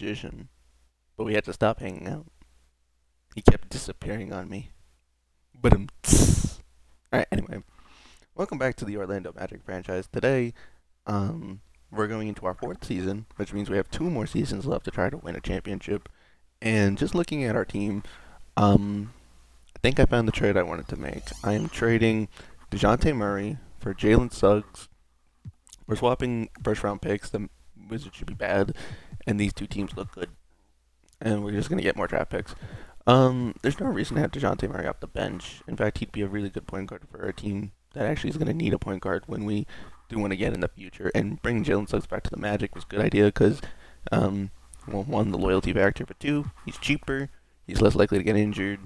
magician, but we had to stop hanging out. He kept disappearing on me. But alright, anyway. Welcome back to the Orlando Magic franchise. Today, we're going into our fourth season, which means we have two more seasons left to try to win a championship. And just looking at our team, I think I found the trade I wanted to make. I am trading DeJounte Murray for Jalen Suggs. We're swapping first round picks. The Wizards should be bad, and these two teams look good. And we're just going to get more draft picks. There's no reason to have DeJounte Murray off the bench. In fact, he'd be a really good point guard for a team that actually is going to need a point guard when we do want to get in the future. And bringing Jalen Suggs back to the Magic was a good idea because, well, one, the loyalty factor, but two, he's cheaper, he's less likely to get injured,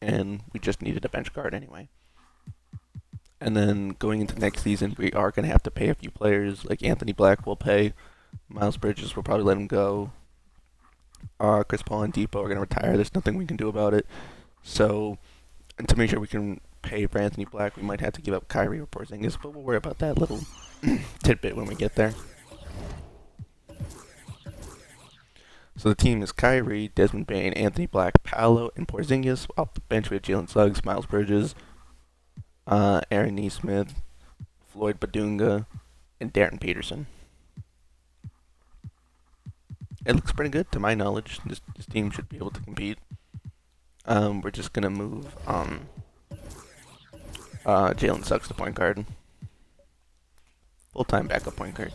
and we just needed a bench guard anyway. And then going into next season, we are going to have to pay a few players, like Anthony Black will pay, Miles Bridges will probably let him go. Chris Paul and Depot are going to retire. There's nothing we can do about it. So, and to make sure we can pay for Anthony Black, we might have to give up Kyrie or Porzingis, but we'll worry about that little tidbit when we get there. So the team is Kyrie, Desmond Bane, Anthony Black, Paolo, and Porzingis. Off the bench we have Jalen Suggs, Miles Bridges, Aaron Nesmith, Floyd Badunga, and Darren Peterson. It looks pretty good to my knowledge. This team should be able to compete. We're just gonna move Jalen Suggs to point guard, full-time backup point guard.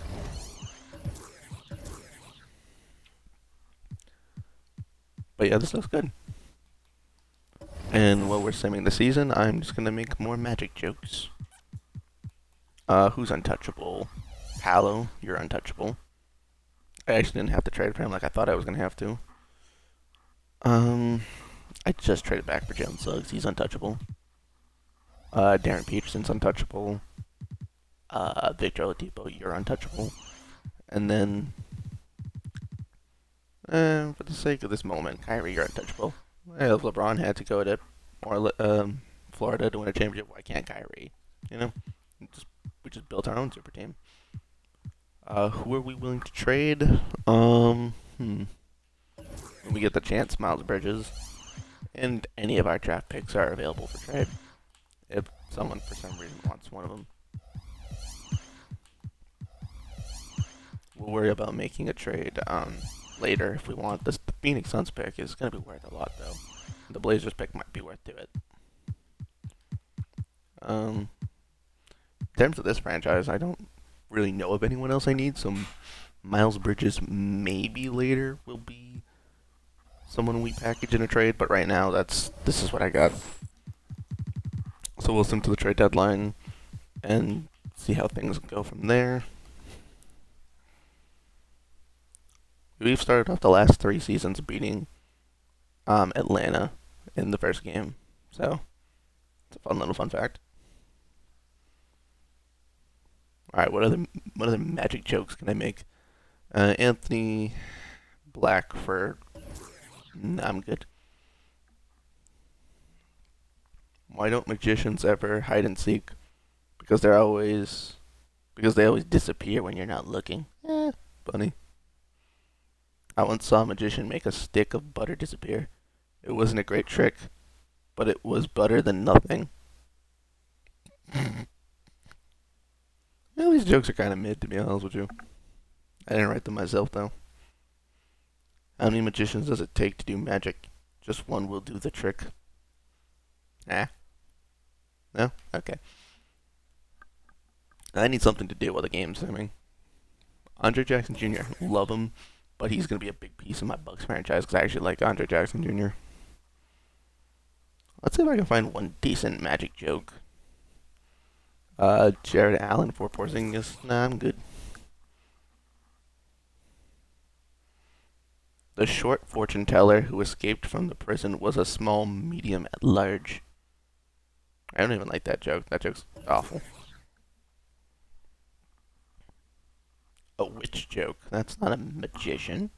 But yeah, this looks good. And while we're simming the season, I'm just gonna make more Magic jokes. Who's untouchable? Paolo, you're untouchable. I actually didn't have to trade for him like I thought I was going to have to. I just traded back for Jalen Suggs. He's untouchable. Darren Peterson's untouchable. Victor Oladipo, you're untouchable. And then, for the sake of this moment, Kyrie, you're untouchable. Well, if LeBron had to go to Florida to win a championship, why can't Kyrie? You know? We just built our own super team. Who are we willing to trade? When we get the chance, Miles Bridges. And any of our draft picks are available for trade. If someone, for some reason, wants one of them. We'll worry about making a trade later if we want. The Phoenix Suns pick is going to be worth a lot, though. The Blazers pick might be worth to it. In terms of this franchise, I don't really know of anyone else I need, so Miles Bridges maybe later will be someone we package in a trade, but right now this is what I got. So we'll send to the trade deadline and see how things go from there. We've started off the last 3 seasons beating Atlanta in the first game, so it's a fun little fun fact. Alright, what other Magic jokes can I make? Anthony Black for... Nah, I'm good. Why don't magicians ever hide and seek? Because they always disappear when you're not looking. Funny. I once saw a magician make a stick of butter disappear. It wasn't a great trick, but it was better than nothing. Well, these jokes are kind of mid, to be honest with you. I didn't write them myself, though. How many magicians does it take to do magic? Just one will do the trick. No? Okay. I need something to do while the game's simming. Andre Jackson Jr., love him, but he's going to be a big piece of my Bucks franchise because I actually like Andre Jackson Jr. Let's see if I can find one decent Magic joke. Jared Allen for Porzingis. Nah, I'm good. The short fortune teller who escaped from the prison was a small medium at large. I don't even like that joke. That joke's awful. A witch joke. That's not a magician.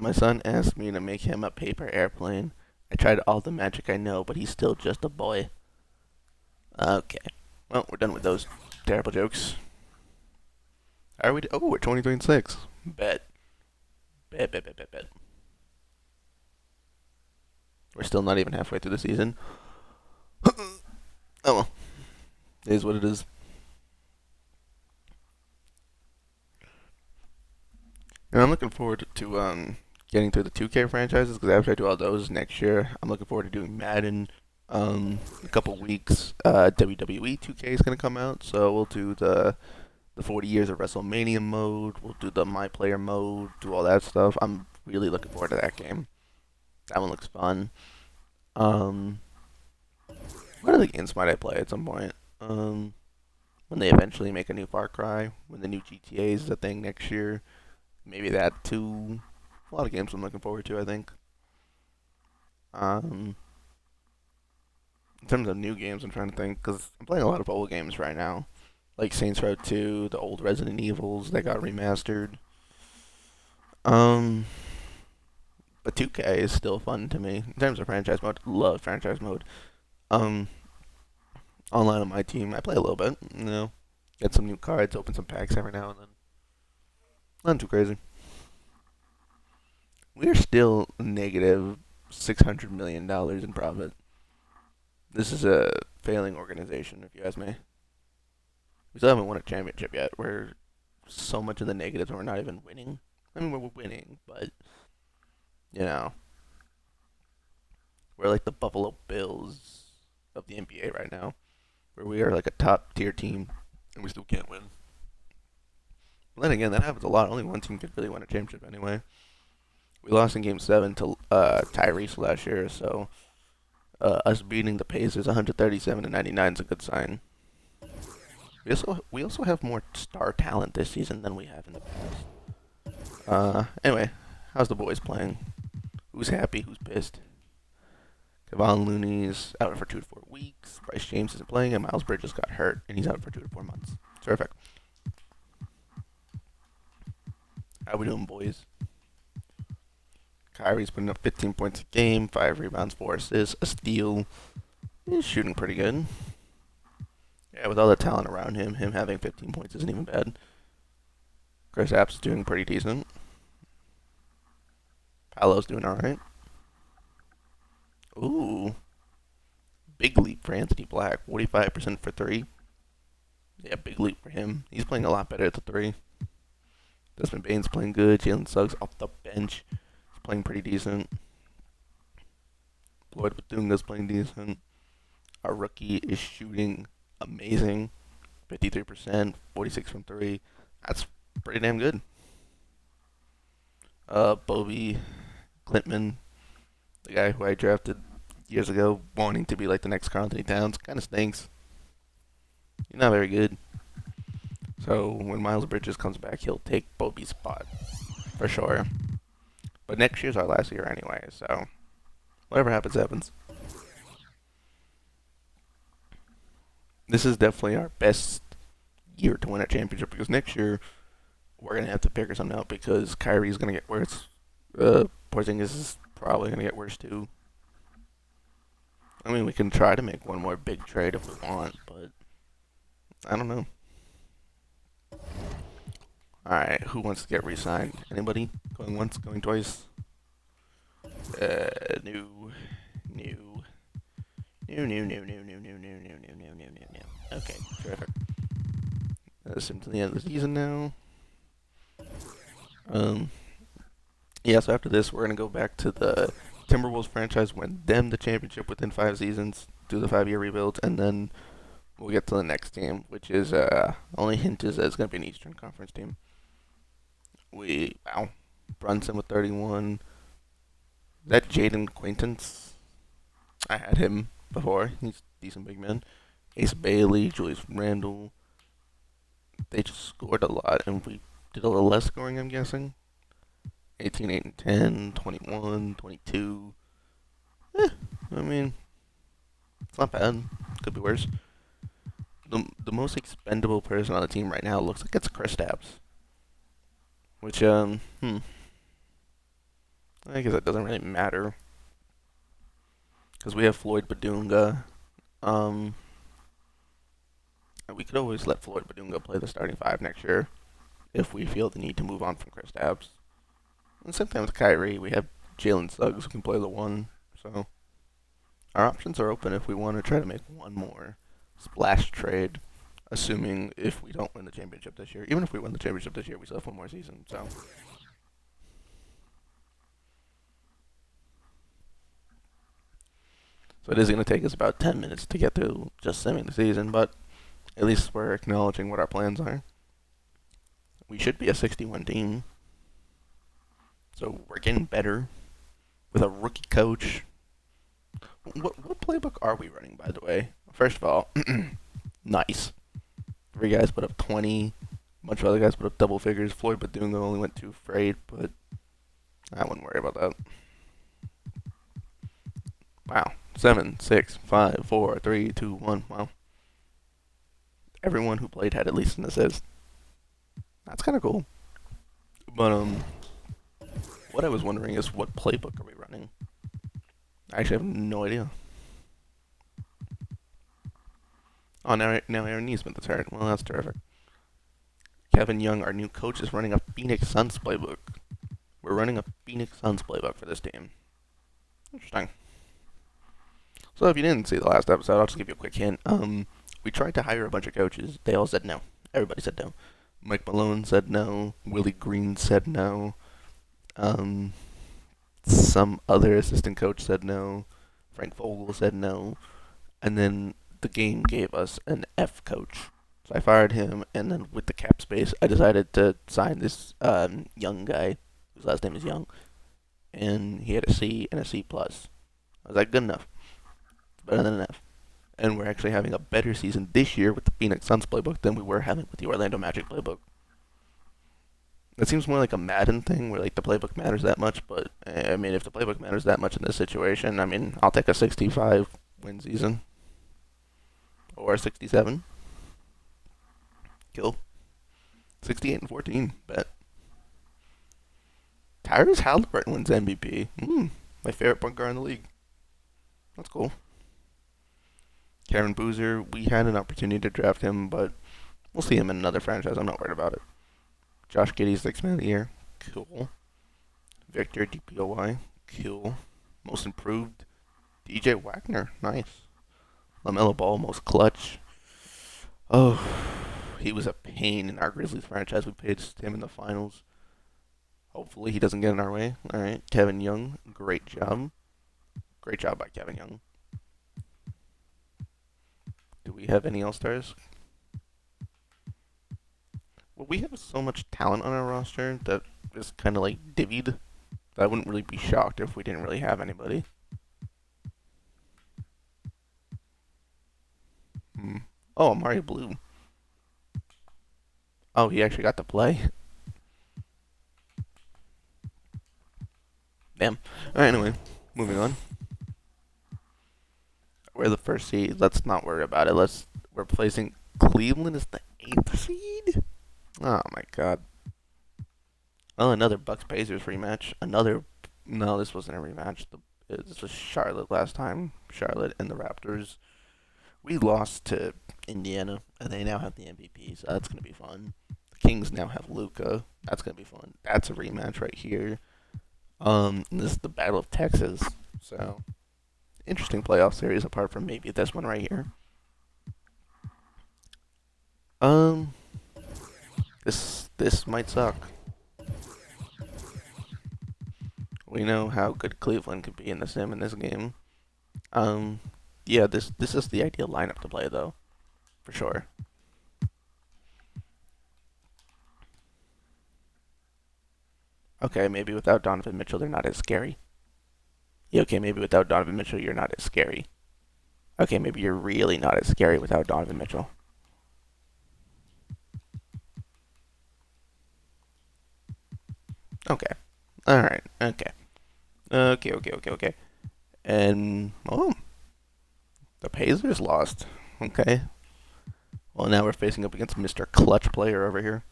My son asked me to make him a paper airplane. I tried all the magic I know, but he's still just a boy. Okay. Well, we're done with those terrible jokes. Are we? Oh, we're 2026. Bet. Bet, bet, bet, bet, bet. We're still not even halfway through the season. Oh well. It is what it is. And I'm looking forward to getting through the 2K franchises because after I do all those next year, I'm looking forward to doing Madden. A couple weeks, WWE 2K is gonna come out, so we'll do the 40 years of WrestleMania mode. We'll do the My Player mode, do all that stuff. I'm really looking forward to that game. That one looks fun. Um, what other games might I play at some point? When they eventually make a new Far Cry, when the new GTA is a thing next year, maybe that too. A lot of games I'm looking forward to, I think. Um, in terms of new games, I'm trying to think because I'm playing a lot of old games right now, like Saints Row 2, the old Resident Evils that got remastered. Um, but 2K is still fun to me in terms of franchise mode. Love franchise mode. Um, online on my team, I play a little bit. Get some new cards, open some packs every now and then. Nothing too crazy. We're still negative $600 million in profit. This is a failing organization, if you ask me. We still haven't won a championship yet. We're so much in the negatives and we're not even winning. I mean, we're winning, but, you know, we're like the Buffalo Bills of the NBA right now, where we are like a top tier team and we still can't win. But then again, that happens a lot. Only one team could really win a championship anyway. We lost in Game 7 to Tyrese last year, so us beating the Pacers 137-99 is a good sign. We also have more star talent this season than we have in the past. Anyway, how's the boys playing? Who's happy? Who's pissed? Kevon Looney's out for 2 to 4 weeks. Bryce James isn't playing, and Miles Bridges got hurt, and he's out for 2 to 4 months. Terrific. How we doing, boys? Kyrie's putting up 15 points a game, 5 rebounds, 4 assists, a steal. He's shooting pretty good. Yeah, with all the talent around him having 15 points isn't even bad. Chris App's doing pretty decent. Paolo's doing alright. Ooh. Big leap for Anthony Black. 45% for 3. Yeah, big leap for him. He's playing a lot better at the 3. Desmond Bane's playing good. Jalen Suggs off the bench. He's playing pretty decent. Floyd Bethunga's playing decent. Our rookie is shooting amazing. 53%, 46 from 3. That's pretty damn good. Bobby Clintman, the guy who I drafted years ago, wanting to be like the next Karl Anthony Towns, kind of stinks. He's not very good. So when Miles Bridges comes back, he'll take Bobby's spot for sure. But next year's our last year anyway, so whatever happens, happens. This is definitely our best year to win a championship because next year we're gonna have to figure something out because Kyrie's gonna get worse. Porzingis is probably gonna get worse too. I mean, we can try to make one more big trade if we want, but I don't know. Alright, who wants to get re-signed? Anybody? Going once, going twice? New. Okay, terrific. That's him to the end of the season now. Yeah, so after this, we're going to go back to the Timberwolves franchise, win them the championship within 5 seasons, do the 5-year rebuild, and then we'll get to the next team, which is, only hint is that it's going to be an Eastern Conference team. Wow. Brunson with 31. Is that Jaden Acquaintance? I had him before. He's a decent big man. Ace Bailey, Julius Randle. They just scored a lot, and we did a little less scoring, I'm guessing. 18, 8, and 10, 21, 22. I mean, it's not bad. Could be worse. The most expendable person on the team right now looks like it's Kristaps. Which, I guess it doesn't really matter. Because we have Floyd Badunga. We could always let Floyd Badunga play the starting five next year if we feel the need to move on from Chris Dabbs. And same thing with Kyrie. We have Jalen Suggs who can play the one. So our options are open if we want to try to make one more splash trade, assuming if we don't win the championship this year. Even if we win the championship this year, we still have one more season. So it is going to take us about 10 minutes to get through just simming the season, but at least we're acknowledging what our plans are. We should be a 61 team. So we're getting better with a rookie coach. What playbook are we running, by the way? First of all, nice. 3 guys put up 20. A bunch of other guys put up double figures. Floyd Badunga only went 2 for 8, but I wouldn't worry about that. Wow. 7, 6, 5, 4, 3, 2, 1. Wow. Everyone who played had at least an assist. That's kind of cool. But, what I was wondering is what playbook are we running? I actually have no idea. Oh, now Aaron Neesmith is hurt. Well, that's terrific. Kevin Young, our new coach, is running a Phoenix Suns playbook. We're running a Phoenix Suns playbook for this team. Interesting. So if you didn't see the last episode, I'll just give you a quick hint. We tried to hire a bunch of coaches. They all said no. Everybody said no. Mike Malone said no. Willie Green said no. Some other assistant coach said no. Frank Vogel said no. And then the game gave us an F coach. So I fired him, and then with the cap space, I decided to sign this young guy, whose last name is Young, and he had a C and a C+. I was like, good enough. Better than an F. And we're actually having a better season this year with the Phoenix Suns playbook than we were having with the Orlando Magic playbook. It seems more like a Madden thing where like the playbook matters that much, but I mean, if the playbook matters that much in this situation, I mean, I'll take a 65 win season or a 67. Kill. 68 and 14. Bet. Tyrese Halliburton wins MVP. My favorite point guard in the league. That's cool. Karen Boozer, we had an opportunity to draft him, but we'll see him in another franchise. I'm not worried about it. Josh Giddey, 6th man of the year. Cool. Victor DPOY. Cool. Most improved. DJ Wagner. Nice. LaMelo Ball, most clutch. Oh, he was a pain in our Grizzlies franchise. We faced him in the finals. Hopefully he doesn't get in our way. All right. Kevin Young, great job. Great job by Kevin Young. Do we have any All-Stars? Well, we have so much talent on our roster that is kind of like divvied. I wouldn't really be shocked if we didn't really have anybody. Oh, Amari Blue. Oh, he actually got to play. Damn. Alright, anyway. Moving on. We're the first seed. Let's not worry about it. We're placing Cleveland as the 8th seed? Oh my god. Oh, another Bucks Pacers rematch. No, this wasn't a rematch. This was Charlotte last time. Charlotte and the Raptors. We lost to Indiana, and they now have the MVP, so that's gonna be fun. The Kings now have Luka. That's gonna be fun. That's a rematch right here. This is the Battle of Texas. So interesting playoff series apart from maybe this one right here. This might suck. We know how good Cleveland could be in the sim in this game. Yeah, this is the ideal lineup to play though, for sure. Okay, maybe without Donovan Mitchell, they're not as scary. Yeah, okay, maybe without Donovan Mitchell, you're not as scary. Okay, maybe you're really not as scary without Donovan Mitchell. Okay. Alright, okay. Okay. And, oh, the Pacers lost. Okay. Well, now we're facing up against Mr. Clutch player over here.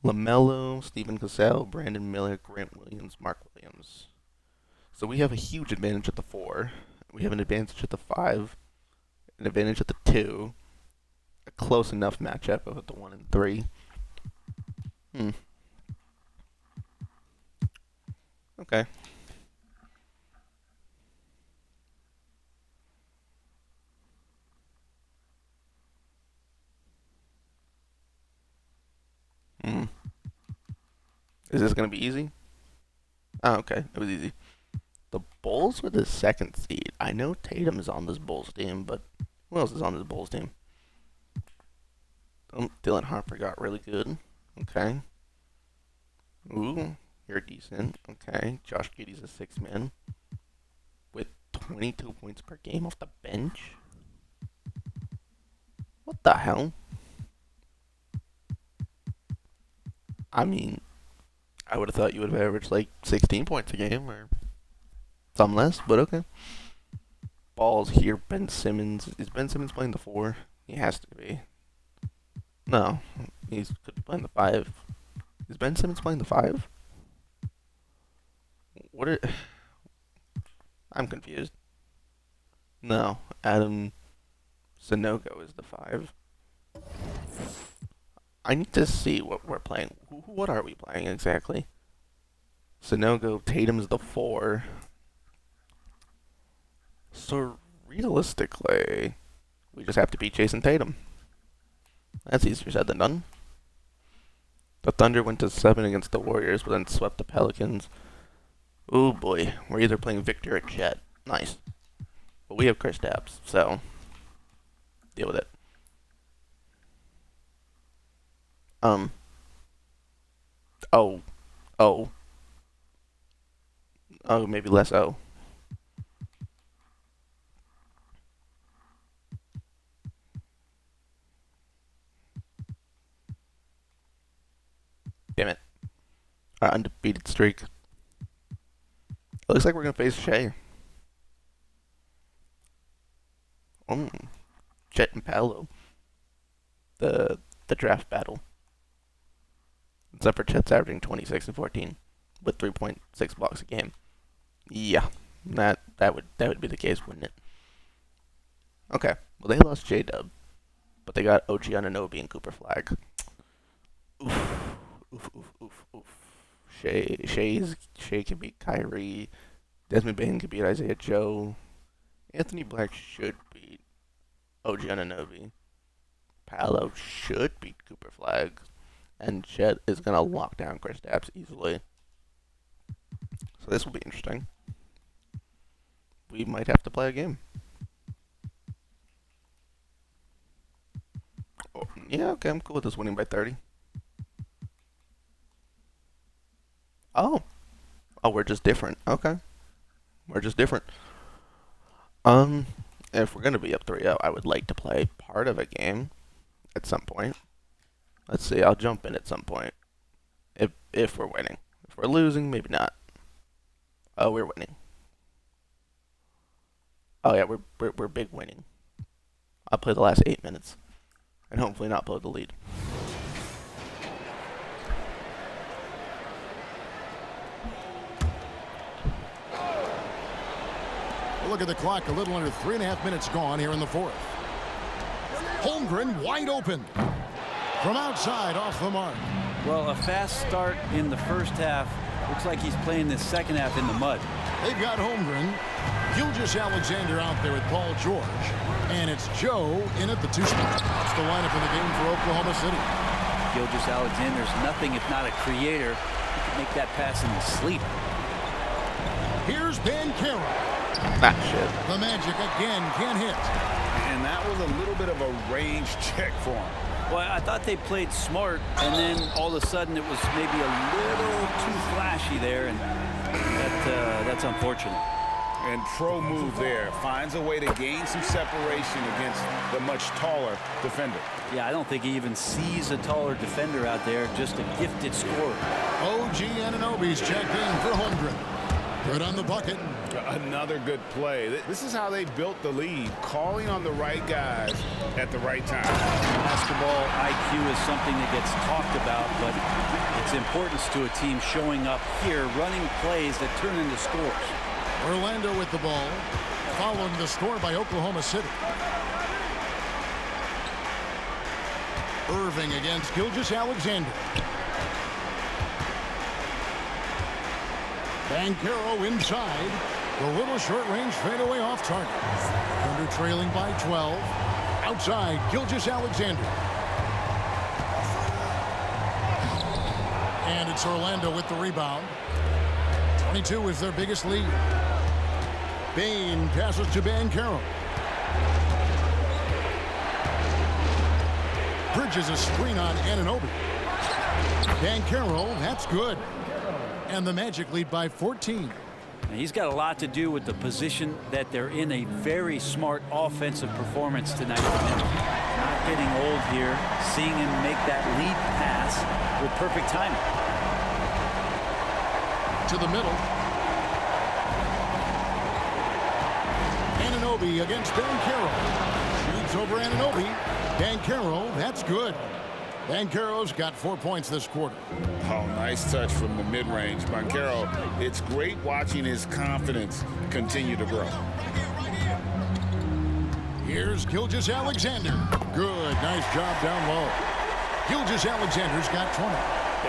LaMelo, Stephen Cassell, Brandon Miller, Grant Williams, Mark Williams. So we have a huge advantage at the 4. We have an advantage at the 5, an advantage at the 2, a close enough matchup of the 1 and 3. Okay. Is this gonna be easy? Oh, okay. It was easy. The Bulls were the 2nd seed. I know Tatum is on this Bulls team, but who else is on this Bulls team? Dylan Harper got really good. Okay. Ooh, you're decent. Okay. Josh Giddey's a 6-man with 22 points per game off the bench. What the hell? I mean, I would have thought you would have averaged like 16 points a game or something less, but okay. Balls here. Ben Simmons. Is Ben Simmons playing the 4? He has to be. No, he could be playing the 5. Is Ben Simmons playing the 5? I'm confused. No, Adam Sanogo is the 5. I need to see what we're playing. What are we playing exactly? Sanogo, Tatum's the 4. So realistically, we just have to beat Jason Tatum. That's easier said than done. The Thunder went to 7 against the Warriors, but then swept the Pelicans. Oh boy, we're either playing Victor or Chet. Nice. But we have Chris Stapps, so deal with it. Maybe less O. Damn it. Our undefeated streak. It looks like we're going to face Shea. Chet and Paolo. The draft battle. Except for Chet's averaging 26 and 14 with 3.6 blocks a game. Yeah, that would be the case, wouldn't it? Okay, well they lost J-Dub, but they got OG Anunoby and Cooper Flag. Oof. Shea can beat Kyrie. Desmond Bain can beat Isaiah Joe. Anthony Black should beat OG Anunoby. Paolo should beat Cooper Flag. And Chet is going to lock down Chris Stapps easily. So this will be interesting. We might have to play a game. Oh, yeah, okay, I'm cool with this winning by 30. Oh, we're just different. Okay. We're just different. If we're going to be up 3-0, I would like to play part of a game at some point. Let's see, I'll jump in at some point. If we're winning. If we're losing, maybe not. Oh, we're winning. Oh yeah, we're big winning. I'll play the last 8 minutes. And hopefully not blow the lead. Look at the clock, a little under 3.5 minutes gone here in the 4th. Holmgren wide open. From outside, off the mark. Well, a fast start in the first half. Looks like he's playing this second half in the mud. They've got Holmgren. Gilgeous Alexander out there with Paul George. And it's Joe in at the 2 spot. That's the lineup in the game for Oklahoma City. Gilgeous Alexander's nothing if not a creator. He can make that pass in his sleep. Here's Ben Carroll. Shit. The Magic again can't hit. And that was a little bit of a range check for him. Well, I thought they played smart, and then all of a sudden it was maybe a little too flashy there, and that's unfortunate. And pro move there. Finds a way to gain some separation against the much taller defender. Yeah, I don't think he even sees a taller defender out there, just a gifted scorer. OG Anunoby's checked in for Holmgren. Good on the bucket. Another good play. This is how they built the lead, calling on the right guys at the right time. Basketball IQ is something that gets talked about, but its importance to a team showing up here, running plays that turn into scores. Orlando with the ball, following the score by Oklahoma City. Irving against Gilgeous-Alexander. Banchero inside. The little short-range fadeaway off target. Thunder trailing by 12. Outside, Gilgeous-Alexander. And it's Orlando with the rebound. 22 is their biggest lead. Bain passes to Banchero. Bridges a screen on Anunoby. Banchero, that's good. And the Magic lead by 14. He's got a lot to do with the position that they're in. A very smart offensive performance tonight. Not getting old here. Seeing him make that lead pass with perfect timing. To the middle. Anunoby against Banchero. Shoots over Anunoby. Banchero, that's good. Banchero's got 4 points this quarter. Oh, nice touch from the mid-range. Banchero, it's great watching his confidence continue to grow. Here's Gilgeous-Alexander. Good, nice job down low. Gilgeous-Alexander's got 20.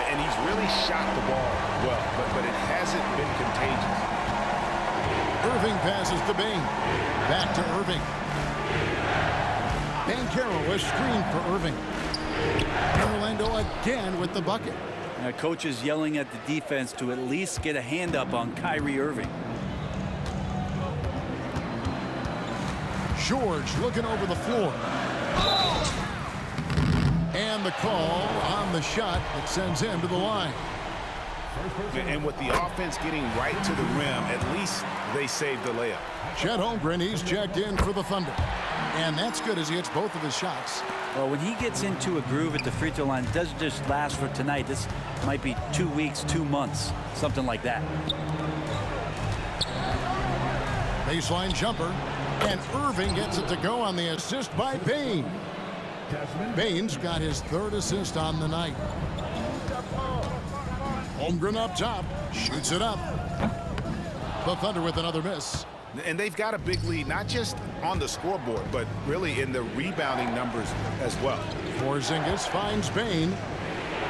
And he's really shot the ball well, but it hasn't been contagious. Irving passes to Bain. Back to Irving. Banchero, a screen for Irving. Orlando again with the bucket. Now, coach is yelling at the defense to at least get a hand up on Kyrie Irving. George looking over the floor. And the call on the shot that sends him to the line. And with the offense getting right to the rim, at least they saved the layup. Chet Holmgren, he's checked in for the Thunder. And that's good as he hits both of his shots. Well, when he gets into a groove at the free throw line, it doesn't just last for tonight. This might be 2 weeks, 2 months, something like that. Baseline jumper. And Irving gets it to go on the assist by Bain. Bain's got his 3rd assist on the night. Holmgren up top. Shoots it up. The Thunder with another miss. And they've got a big lead, not just on the scoreboard, but really in the rebounding numbers as well. Porzingis finds Bain.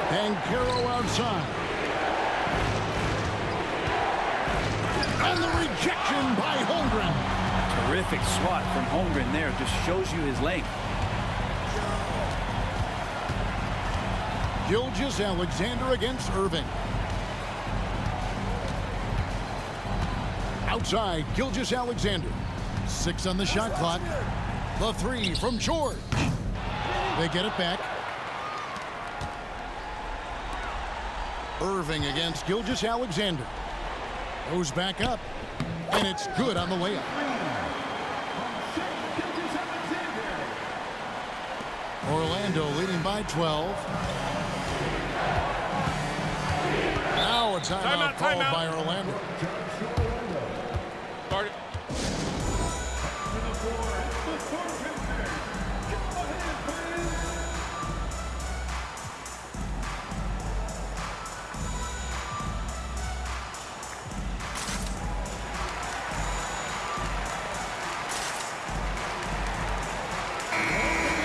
Banchero outside. And the rejection by Holmgren. Terrific swat from Holmgren there. Just shows you his length. Gilgeous-Alexander against Irving. Outside, Gilgeous-Alexander. 6 on the shot clock. The 3 from George. They get it back. Irving against Gilgeous-Alexander. Goes back up. And it's good on the layup. Orlando leading by 12. Now a timeout called by Orlando. Start.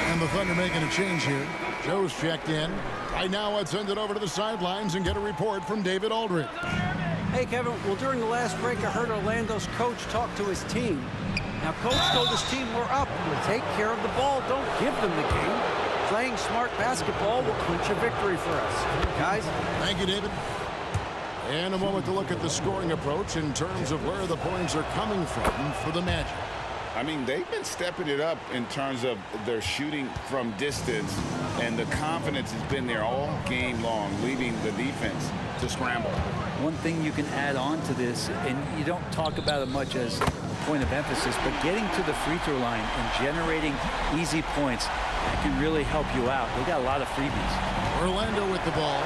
And the Thunder making a change here. Joe's checked in. Right now, let's send it over to the sidelines and get a report from David Aldridge. Hey, Kevin. Well, during the last break, I heard Orlando's coach talk to his team. Now, coach told his team, we're up. We'll take care of the ball. Don't give them the game. Playing smart basketball will clinch a victory for us. Guys? Thank you, David. And a moment to look at the scoring approach in terms of where the points are coming from for the Magic. I mean, they've been stepping it up in terms of their shooting from distance, and the confidence has been there all game long, leaving the defense to scramble. One thing you can add on to this, and you don't talk about it much as a point of emphasis, but getting to the free throw line and generating easy points, that can really help you out. They got a lot of freebies. Orlando with the ball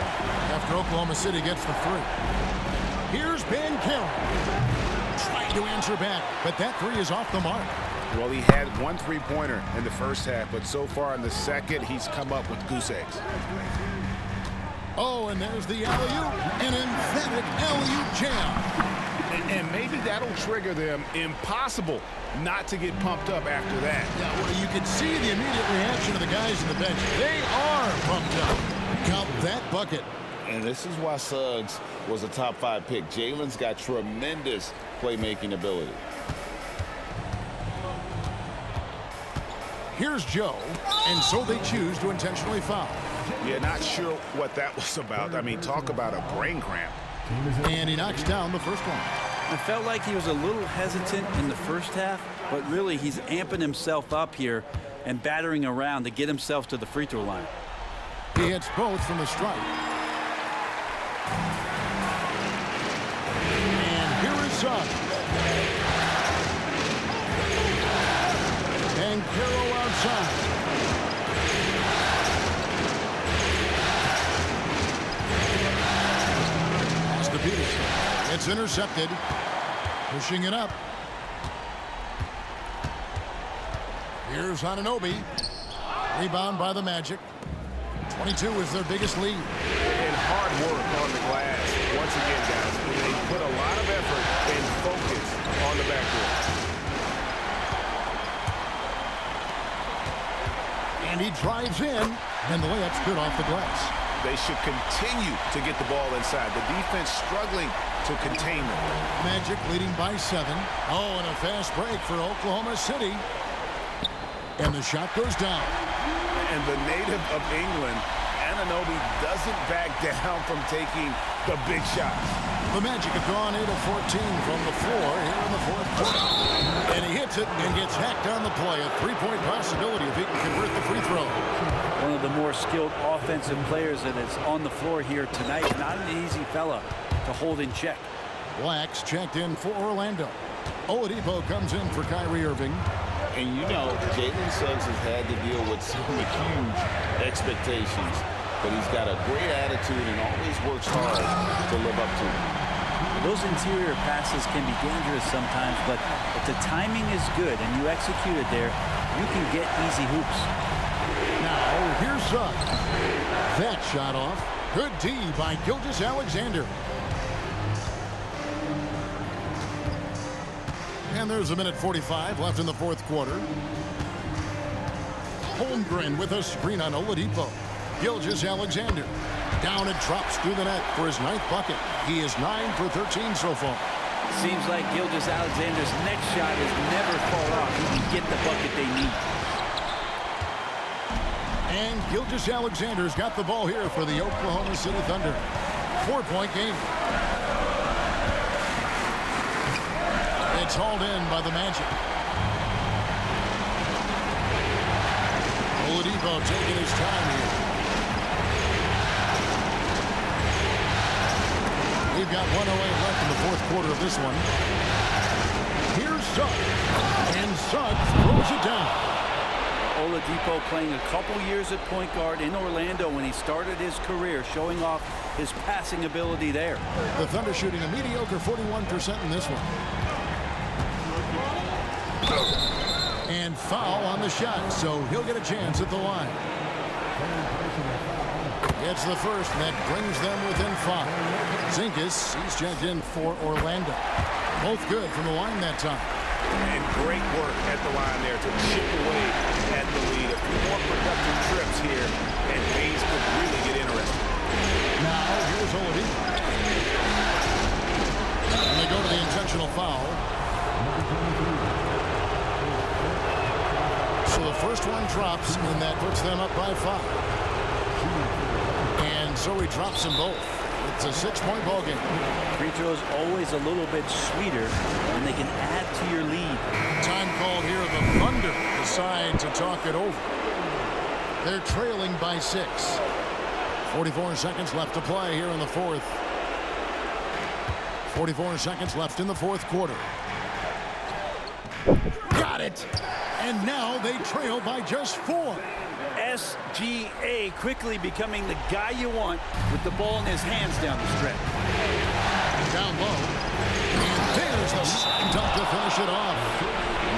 after Oklahoma City gets the 3. Here's Banchero. Trying to answer back, but that 3 is off the mark. Well, he had 1 3-pointer in the first half, but so far in the second, he's come up with goose eggs. Oh, and there's the alley-oop, an emphatic alley-oop jam. And maybe that'll trigger them. Impossible not to get pumped up after that. Yeah, well, you can see the immediate reaction of the guys in the bench. They are pumped up. Count that bucket. And this is why Suggs was a top 5 pick. Jalen's got tremendous playmaking ability. Here's Joe, and so they choose to intentionally foul. Yeah, not sure what that was about. I mean, talk about a brain cramp. And he knocks down the first one. I felt like he was a little hesitant in the first half, but really he's amping himself up here and battering around to get himself to the free throw line. He hits both from the stripe. And here is Suggs. And Carroll outside. Pass to Peterson. It's intercepted. Pushing it up. Here's Anunoby. Rebound by the Magic. 22 is their biggest lead. And hard work on the glass. Once again, guys, they put a lot of effort and focus on the backboard. And he drives in, and the layup's good off the glass. They should continue to get the ball inside. The defense struggling to contain them. Magic leading by 7. Oh, and a fast break for Oklahoma City. And the shot goes down. And the native of England, Anunoby, doesn't back down from taking the big shots. The Magic have gone 8 of 14 from the floor here in the fourth quarter. And he hits it and gets hacked on the play. A 3-point possibility if he can convert the free throw. One of the more skilled offensive players that is on the floor here tonight. Not an easy fella to hold in check. Blacks checked in for Orlando. Oladipo comes in for Kyrie Irving. And you know, Jalen Suggs has had to deal with some huge expectations. But he's got a great attitude and always works hard to live up to them. Those interior passes can be dangerous sometimes, but if the timing is good and you execute it there, you can get easy hoops. Now, here's Suggs. That shot off. Good D by Gilgeous-Alexander. And there's a minute 45 left in the fourth quarter. Holmgren with a screen on Oladipo. Gilgeous-Alexander. Down and drops through the net for his 9th bucket. He is 9 for 13 so far. Seems like Gilgeous-Alexander's next shot is never fall off. He can get the bucket they need. And Gilgeous-Alexander's got the ball here for the Oklahoma City Thunder. 4-point game. It's hauled in by the Magic. Oladipo taking his time here. We've got 1:08 left in the fourth quarter of this one. Here's Suggs. And Suggs throws it down. Oladipo playing a couple years at point guard in Orlando when he started his career, showing off his passing ability there. The Thunder shooting a mediocre 41% in this one. And foul on the shot, so he'll get a chance at the line. Gets the first, and that brings them within 5. Zinkas, he's checked in for Orlando. Both good from the line that time. And great work at the line there to chip away at the lead. A few more productive trips here, and things could really get interesting. Now, here's Oladipo. And they go to the intentional foul. So the first one drops, and that puts them up by 5. And so he drops them both. It's a 6-point ball game. Free throws always a little bit sweeter when they can add to your lead. Time called here. The Thunder decide to talk it over. They're trailing by 6. 44 seconds left to play here in the fourth. 44 seconds left in the fourth quarter. Got it. And now they trail by just 4. SGA quickly becoming the guy you want with the ball in his hands down the stretch. Down low. And there's the slam dunk to finish it off.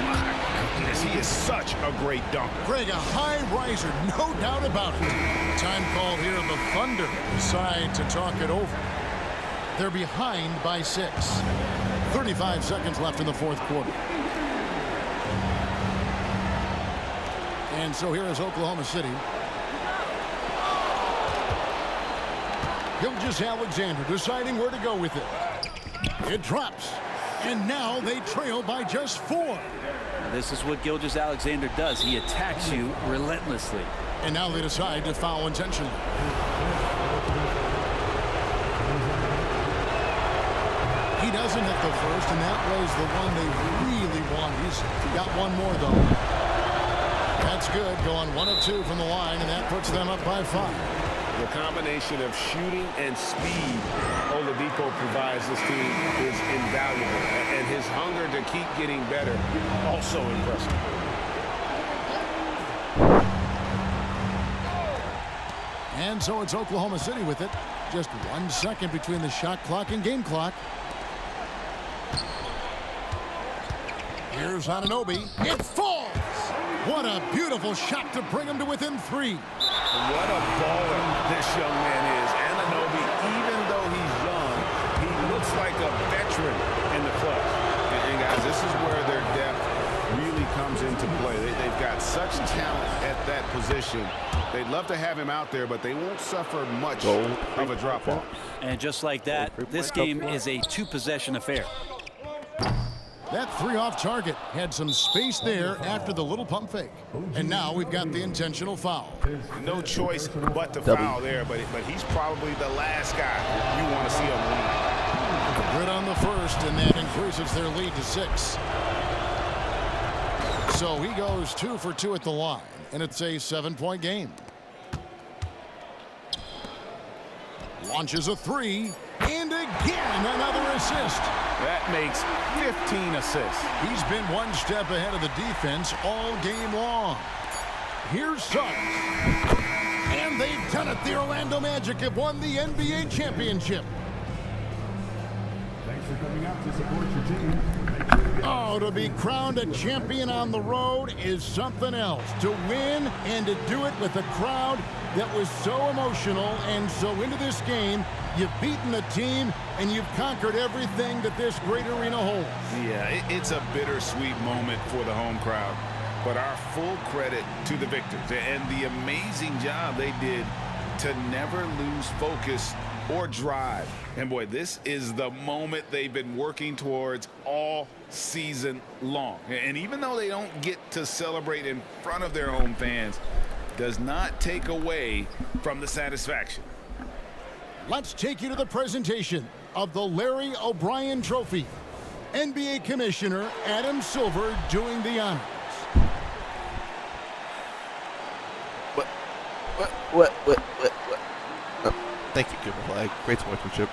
My goodness, he is such a great dunker. Greg, a high riser, no doubt about it. Time called here. The Thunder decide to talk it over. They're behind by 6. 35 seconds left in the fourth quarter. And so here is Oklahoma City. Gilgeous-Alexander deciding where to go with it. It drops. And now they trail by just 4. Now, this is what Gilgeous-Alexander does. He attacks you relentlessly. And now they decide to foul intentionally. He doesn't hit the first, and that was the one they really wanted. He's got one more, though. That's good, going 1 of 2 from the line, and that puts them up by 5. The combination of shooting and speed Oladipo provides this team is invaluable. And his hunger to keep getting better, also impressive. And so it's Oklahoma City with it. Just 1 second between the shot clock and game clock. Here's Anunoby. It falls! What a beautiful shot to bring him to within 3. What a baller this young man is. Anunoby, even though he's young, he looks like a veteran in the clutch. And guys, this is where their depth really comes into play. They've got such talent at that position. They'd love to have him out there, but they won't suffer much of a drop-off. And just like that, this game is a 2-possession affair. That 3 off target had some space there after the little pump fake. And now we've got the intentional foul. No choice but to foul there, but he's probably the last guy you want to see on the lead. Good on the first, and that increases their lead to 6. So he goes 2 for 2 at the line, and it's a 7-point game. Launches a 3, and again another assist. That makes 15 assists. He's been 1 step ahead of the defense all game long. Here's Suggs. And they've done it. The Orlando Magic have won the NBA championship. Thanks for coming out to support your team. Oh, to be crowned a champion on the road is something else. To win and to do it with a crowd that was so emotional and so into this game. You've beaten the team, and you've conquered everything that this great arena holds. Yeah, it's a bittersweet moment for the home crowd. But our full credit to the victors and the amazing job they did to never lose focus or drive. And boy, this is the moment they've been working towards all season long. And even though they don't get to celebrate in front of their home fans, does not take away from the satisfaction. Let's take you to the presentation of the Larry O'Brien Trophy. NBA Commissioner Adam Silver doing the honors. What? Oh, thank you, Cooper Flag. Great sportsmanship.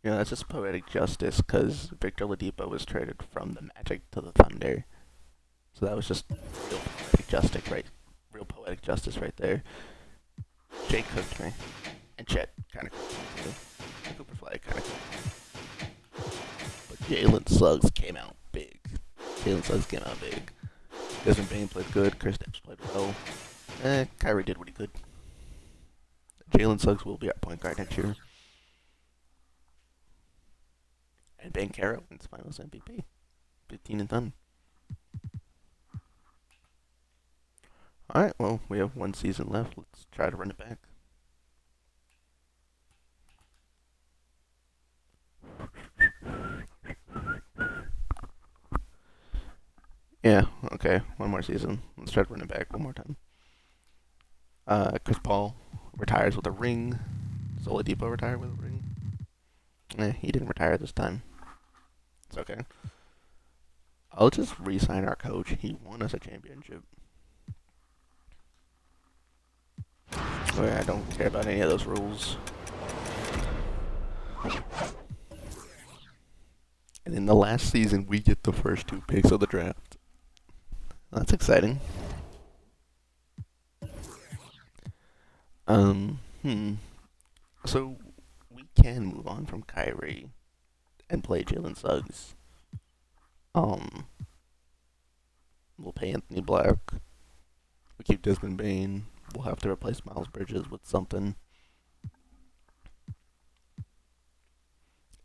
That's just poetic justice because Victor Oladipo was traded from the Magic to the Thunder. So that was just real poetic justice right there. Jake cooked me. And Chet kind of cooked me too. Cooper Flag kind of cooked me. But Jalen Suggs came out big. Desmond Bane played good. Chris Stapps played well. Kyrie did what he could. Jalen Suggs will be our point guard next year. And Ben Caro wins Finals MVP. 15-10. Alright, well, we have 1 season left. Let's try to run it back. Yeah, okay. 1 more season. Let's try to run it back 1 more time. Chris Paul retires with a ring. Does Oladipo retire with a ring? He didn't retire this time. It's okay. I'll just re-sign our coach. He won us a championship. I don't care about any of those rules. And in the last season, we get the first 2 picks of the draft. That's exciting. So we can move on from Kyrie and play Jalen Suggs. We'll pay Anthony Black. We keep Desmond Bane. we'll have to replace Miles Bridges with something.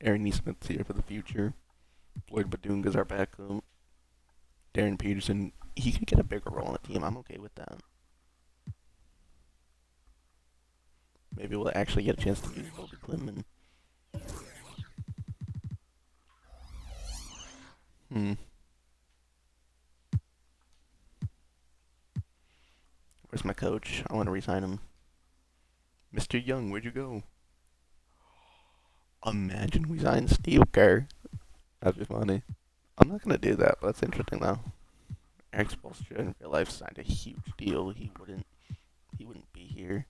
Aaron Neesmith's here for the future. Floyd Badunga's our backup. Darren Peterson, he could get a bigger role on the team. I'm okay with that. Maybe we'll actually get a chance to use Bobby Clinton. Where's my coach? I want to resign him. Mr. Young, where'd you go? Imagine we signed Steve Kerr. That'd be funny. I'm not gonna do that, but that's interesting though. Eric Spoelstra in real life signed a huge deal. He wouldn't be here.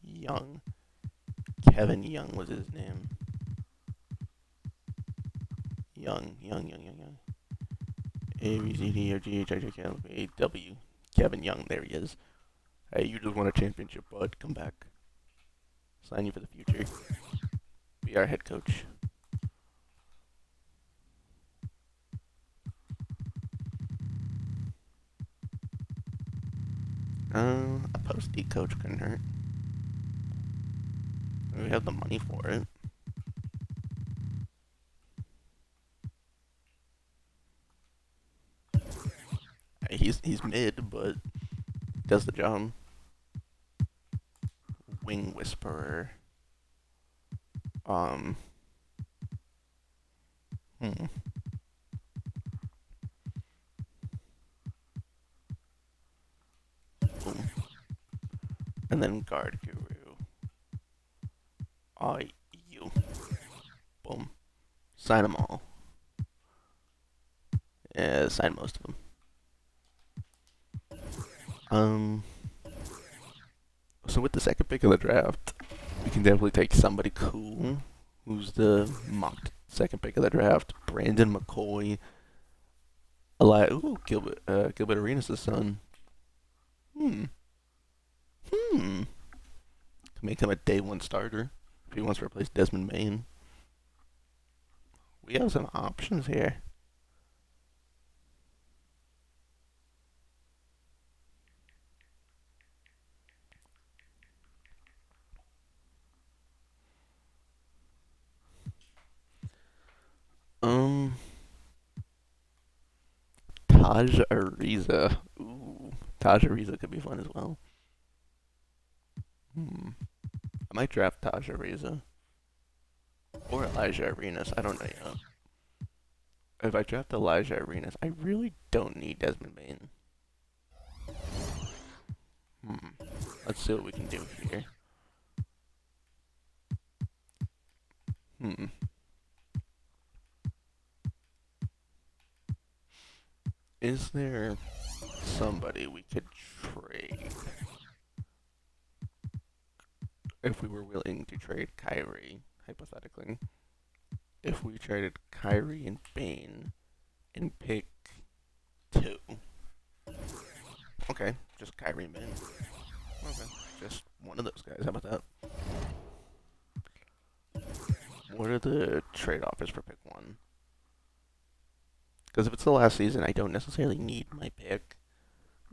Young. Kevin Young was his name. Young. A, B, C, D, F, G, H, I, J, K, L, M, N, O, P, W. Kevin Young, there he is. Hey, you just won a championship, bud. Come back. Sign you for the future. Be our head coach. A post-D coach couldn't hurt. We have the money for it. He's mid, but does the job. Wing Whisperer. Boom. And then Guard Guru. You. Boom. Sign them all. Yeah, sign most of them. So with the second pick of the draft, we can definitely take somebody cool. Who's the mocked second pick of the draft? Brandon McCoy. Gilbert Arenas' son. Can make him a day one starter if he wants to replace Desmond Maine. We have some options here. Taj Ariza. Ooh, Taj Ariza could be fun as well. I might draft Taj Ariza. Or Elijah Arenas. I don't know yet. If I draft Elijah Arenas, I really don't need Desmond Bain. Let's see what we can do here. Is there somebody we could trade? If we were willing to trade Kyrie, hypothetically. If we traded Kyrie and Bane and pick 2. Okay, just Kyrie and Bane. Okay, just one of those guys. How about that? What are the trade offers for pick 1? Because if it's the last season, I don't necessarily need my pick.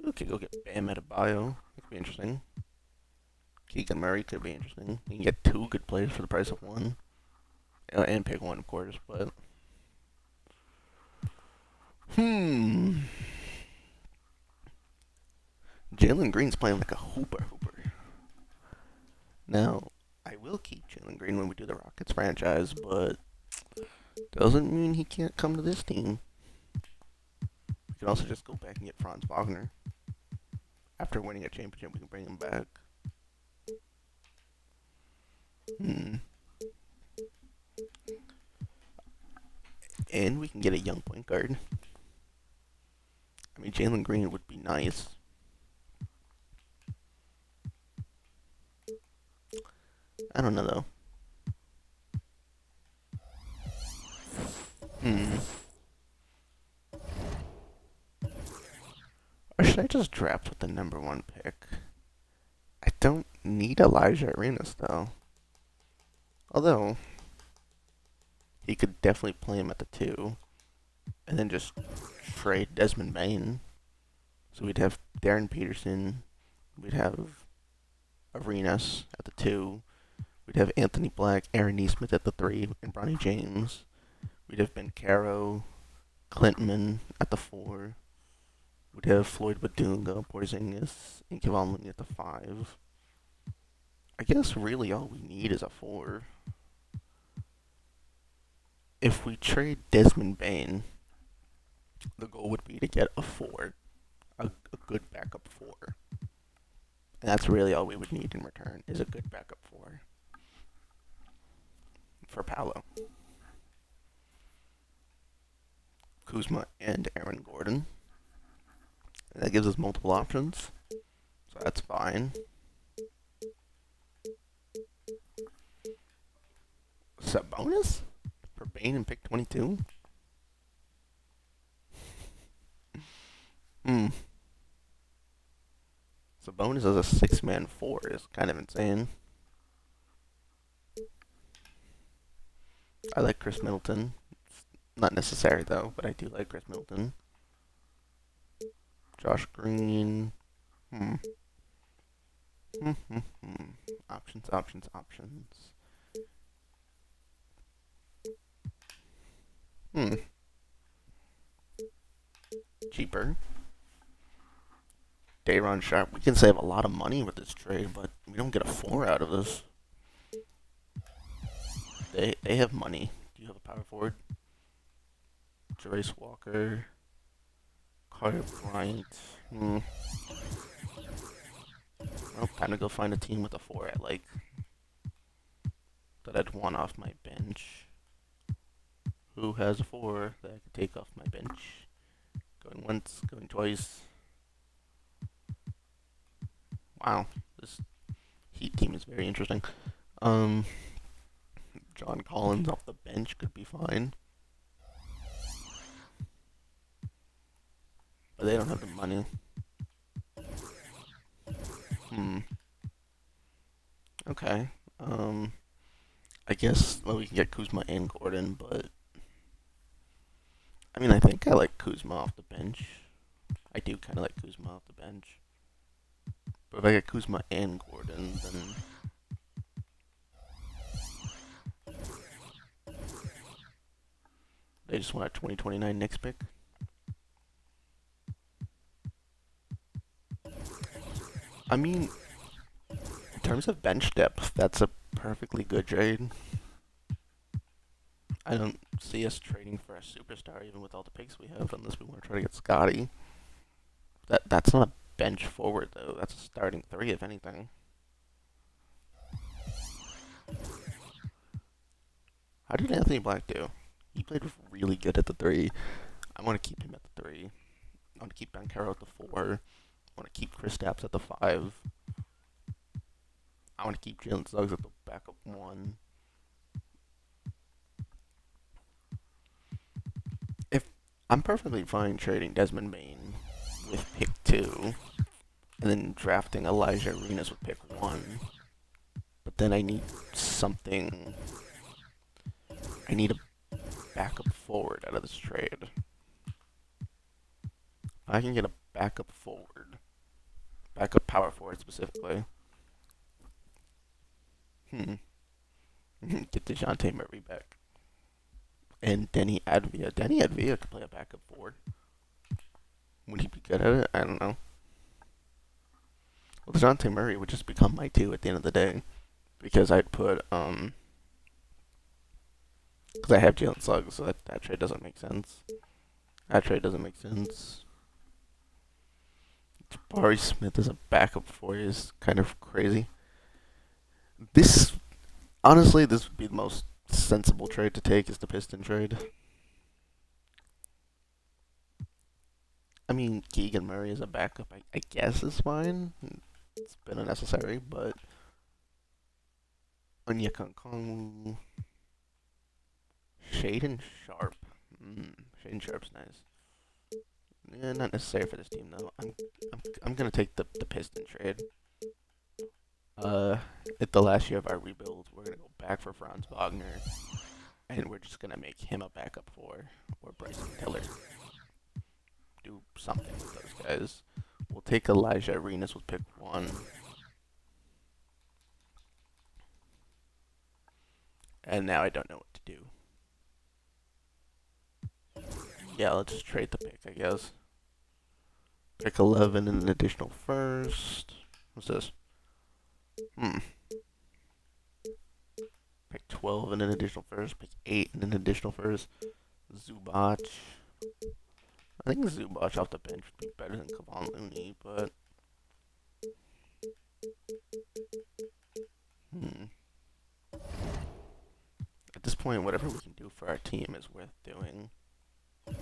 We could go get Bam Adebayo. That could be interesting. Keegan Murray could be interesting. You can get 2 good players for the price of 1. And pick 1, of course, but... Jalen Green's playing like a hooper. Now, I will keep Jalen Green when we do the Rockets franchise, but... doesn't mean he can't come to this team. We can also just go back and get Franz Wagner. After winning a championship, we can bring him back. And we can get a young point guard. I mean, Jalen Green would be nice. I don't know, though. Or should I just draft with the number 1 pick? I don't need Elijah Arenas, though. Although, he could definitely play him at the 2. And then just trade Desmond Bain. So we'd have Darren Peterson, we'd have Arenas at the 2, we'd have Anthony Black, Aaron Neesmith at the 3, and Bronny James. We'd have Ben Caro, Clintman at the 4. We'd have Floyd Badunga, Porzingis, and Kevon Looney at the 5. I guess really all we need is a 4. If we trade Desmond Bane, the goal would be to get a 4, a good backup 4. And that's really all we would need in return, is a good backup 4 for Paolo. Kuzma and Aaron Gordon. And that gives us multiple options, so that's fine. Sabonis for Bane and pick 22? Sabonis as a 6-man 4 is kind of insane. I like Chris Middleton. It's not necessary though, but I do like Chris Middleton. Josh Green. Options, options, options. Cheaper. Day'Ron Sharp. We can save a lot of money with this trade, but we don't get a 4 out of this. They have money. Do you have a power forward? Jarace Walker. Carter Bryant. Well, time to go find a team with a 4 I like. That I'd want off my bench. Who has a 4 that I could take off my bench? Going once, going twice. Wow, this Heat team is very interesting. John Collins off the bench could be fine. But they don't have the money. Okay. I guess, well, we can get Kuzma and Gordon, but I mean, I think I like Kuzma off the bench. I do kind of like Kuzma off the bench. But if I get Kuzma and Gordon, then they just want a 2029 Knicks pick. I mean, in terms of bench depth, that's a perfectly good trade. I don't see us trading for a superstar even with all the picks we have, unless we want to try to get Scotty. That's not a bench forward though. That's a starting 3 if anything. How did Anthony Black do? He played really good at the 3. I want to keep him at the 3. I want to keep Ben Caro at the 4. I want to keep Kristaps at the 5. I want to keep Jalen Suggs at the backup 1. I'm perfectly fine trading Desmond Bane with pick 2, and then drafting Elijah Arenas with pick 1. But then I need something. I need a backup forward out of this trade. I can get a backup forward. Backup power forward specifically. Get DeJounte Murray back. And Denny Advia. Denny Advia could play a backup forward. Would he be good at it? I don't know. Well, DeJounte Murray would just become my 2 at the end of the day. Because I'd put, because I have Jalen Suggs, so that trade doesn't make sense. That trade doesn't make sense. Jabari Smith as a backup for you is kind of crazy. Honestly, this would be the most sensible trade to take, is the Piston trade. I mean, Keegan Murray as a backup, I guess is fine. It's been unnecessary, but Onyeka Okongwu, Shaden Sharp. Shaden Sharp's nice. Yeah, not necessary for this team though. I'm gonna take the Piston trade. At the last year of our rebuild, we're gonna go back for Franz Wagner, and we're just gonna make him a backup 4, or Bryson Tiller. Do something with those guys. take Elijah Arenas with pick 1. And now I don't know what to do. Yeah, let's just trade the pick, I guess. Pick 11 and an additional first. What's this? Pick 12 and an additional first. Pick 8 and an additional first. Zubac. I think Zubac off the bench would be better than Kevon Looney, but... At this point, whatever we can do for our team is worth doing. Is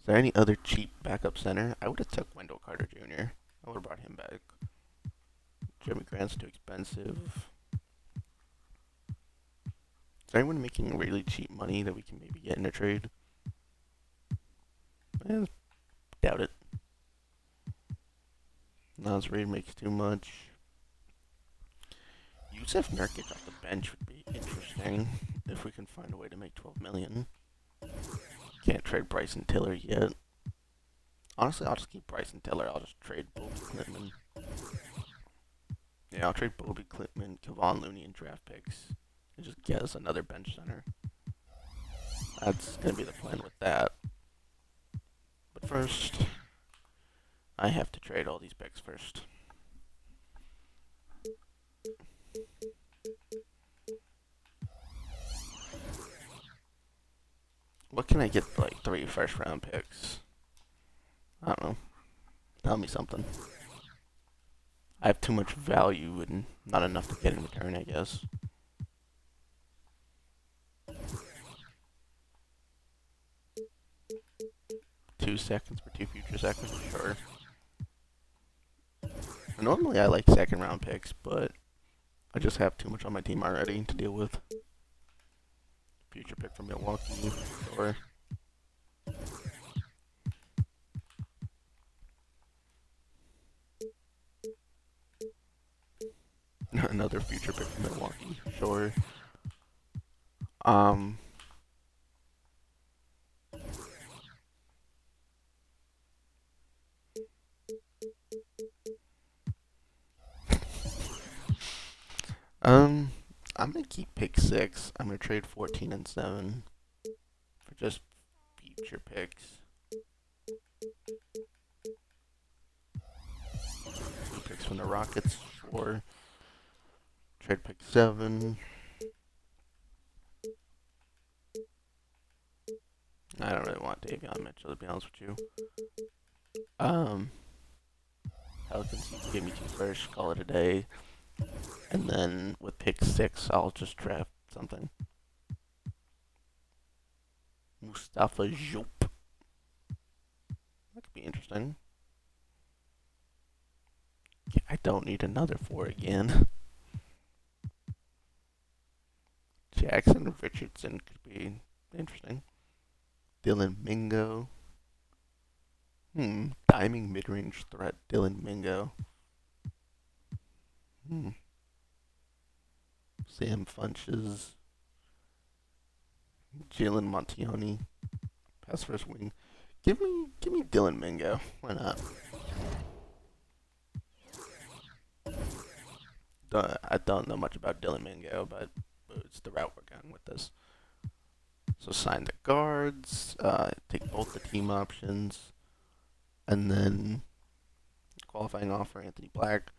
there any other cheap backup center? I would have took Wendell Carter Jr. I would have brought him back. Jeremy Grant's too expensive. Is there anyone making really cheap money that we can maybe get in a trade? Doubt it. Nas Reed makes too much. Yusef Nurkic off the bench would be interesting if we can find a way to make 12 million. Can't trade Bryson Tiller yet. Honestly, I'll just keep Bryson Tiller. I'll just trade Bobby Clintman. Yeah, I'll trade Bobby Clintman, Kevon Looney, and draft picks. And just get us another bench center. That's going to be the plan with that. But first, I have to trade all these picks first. What can I get for like 3 first-round picks? I don't know. Tell me something. I have too much value and not enough to get in return, I guess. Two seconds for 2 future seconds, sure. Normally I like second-round picks, but I just have too much on my team already to deal with. Future pick from Milwaukee, or another future pick from Milwaukee, sure. I'm gonna keep pick 6. I'm gonna trade 14 and 7 for just future picks. 2 picks from the Rockets, sure. Trade pick 7. I don't really want Davion Mitchell, to be honest with you. Pelicans give me 2 firsts, call it a day. And then with pick 6, I'll just draft something. Mustafa Diop. That could be interesting. Yeah, I don't need another 4 again. Jackson Richardson could be interesting. Dylan Mingo. Diming mid-range threat, Dylan Mingo. Sam Funches. Jalen Montioni. Pass first wing. Give me Dylan Mingo. Why not? I don't know much about Dylan Mingo, but it's the route we're going with this. So sign the guards, take both the team options, and then qualifying offer Anthony Black.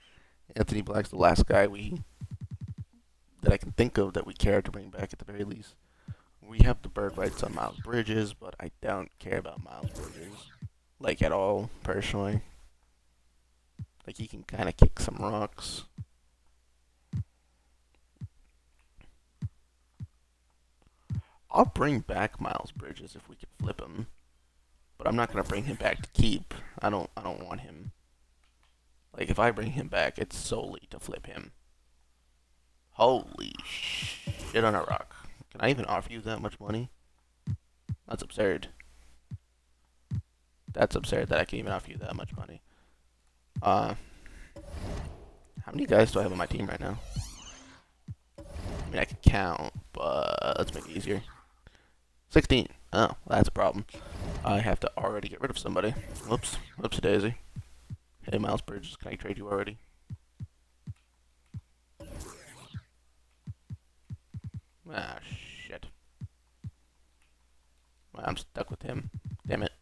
Anthony Black's the last guy that I can think of that we care to bring back at the very least. We have the bird rights on Miles Bridges, but I don't care about Miles Bridges, like, at all, personally. Like, he can kind of kick some rocks. I'll bring back Miles Bridges if we can flip him, but I'm not gonna bring him back to keep. I don't want him. Like, if I bring him back, it's solely to flip him. Holy shit on a rock. Can I even offer you that much money? That's absurd. That's absurd that I can even offer you that much money. How many guys do I have on my team right now? I mean, I can count, but let's make it easier. 16. Oh, well, that's a problem. I have to already get rid of somebody. Whoops. Whoops daisy. Hey, Miles Bridges, can I trade you already? Ah, shit. Well, I'm stuck with him. Damn it.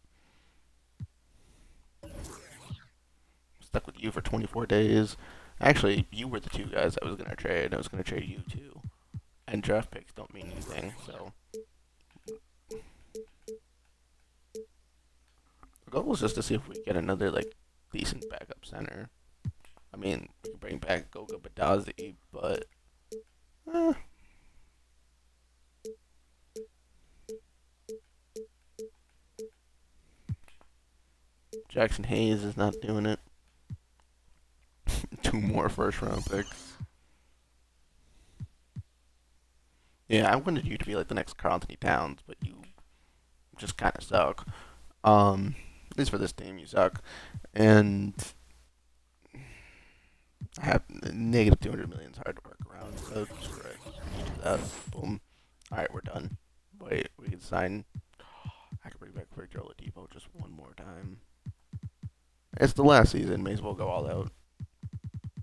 Stuck with you for 24 days. Actually, you were the two guys I was going to trade. I was going to trade you too. And draft picks don't mean anything, so. The goal was just to see if we get another, like, decent backup center. I mean, we can bring back Goga Badazi, but. Jackson Hayes is not doing it. 2 more first round picks. Yeah, I wanted you to be like the next Karl Anthony Towns, but you just kind of suck. At least for this team, you suck. And I have negative 200 million is hard to work around, so screw it. You do that. Boom. Alright, we're done. Wait, we can sign. I can bring back Victor Oladipo just one more time. It's the last season, may as well go all out.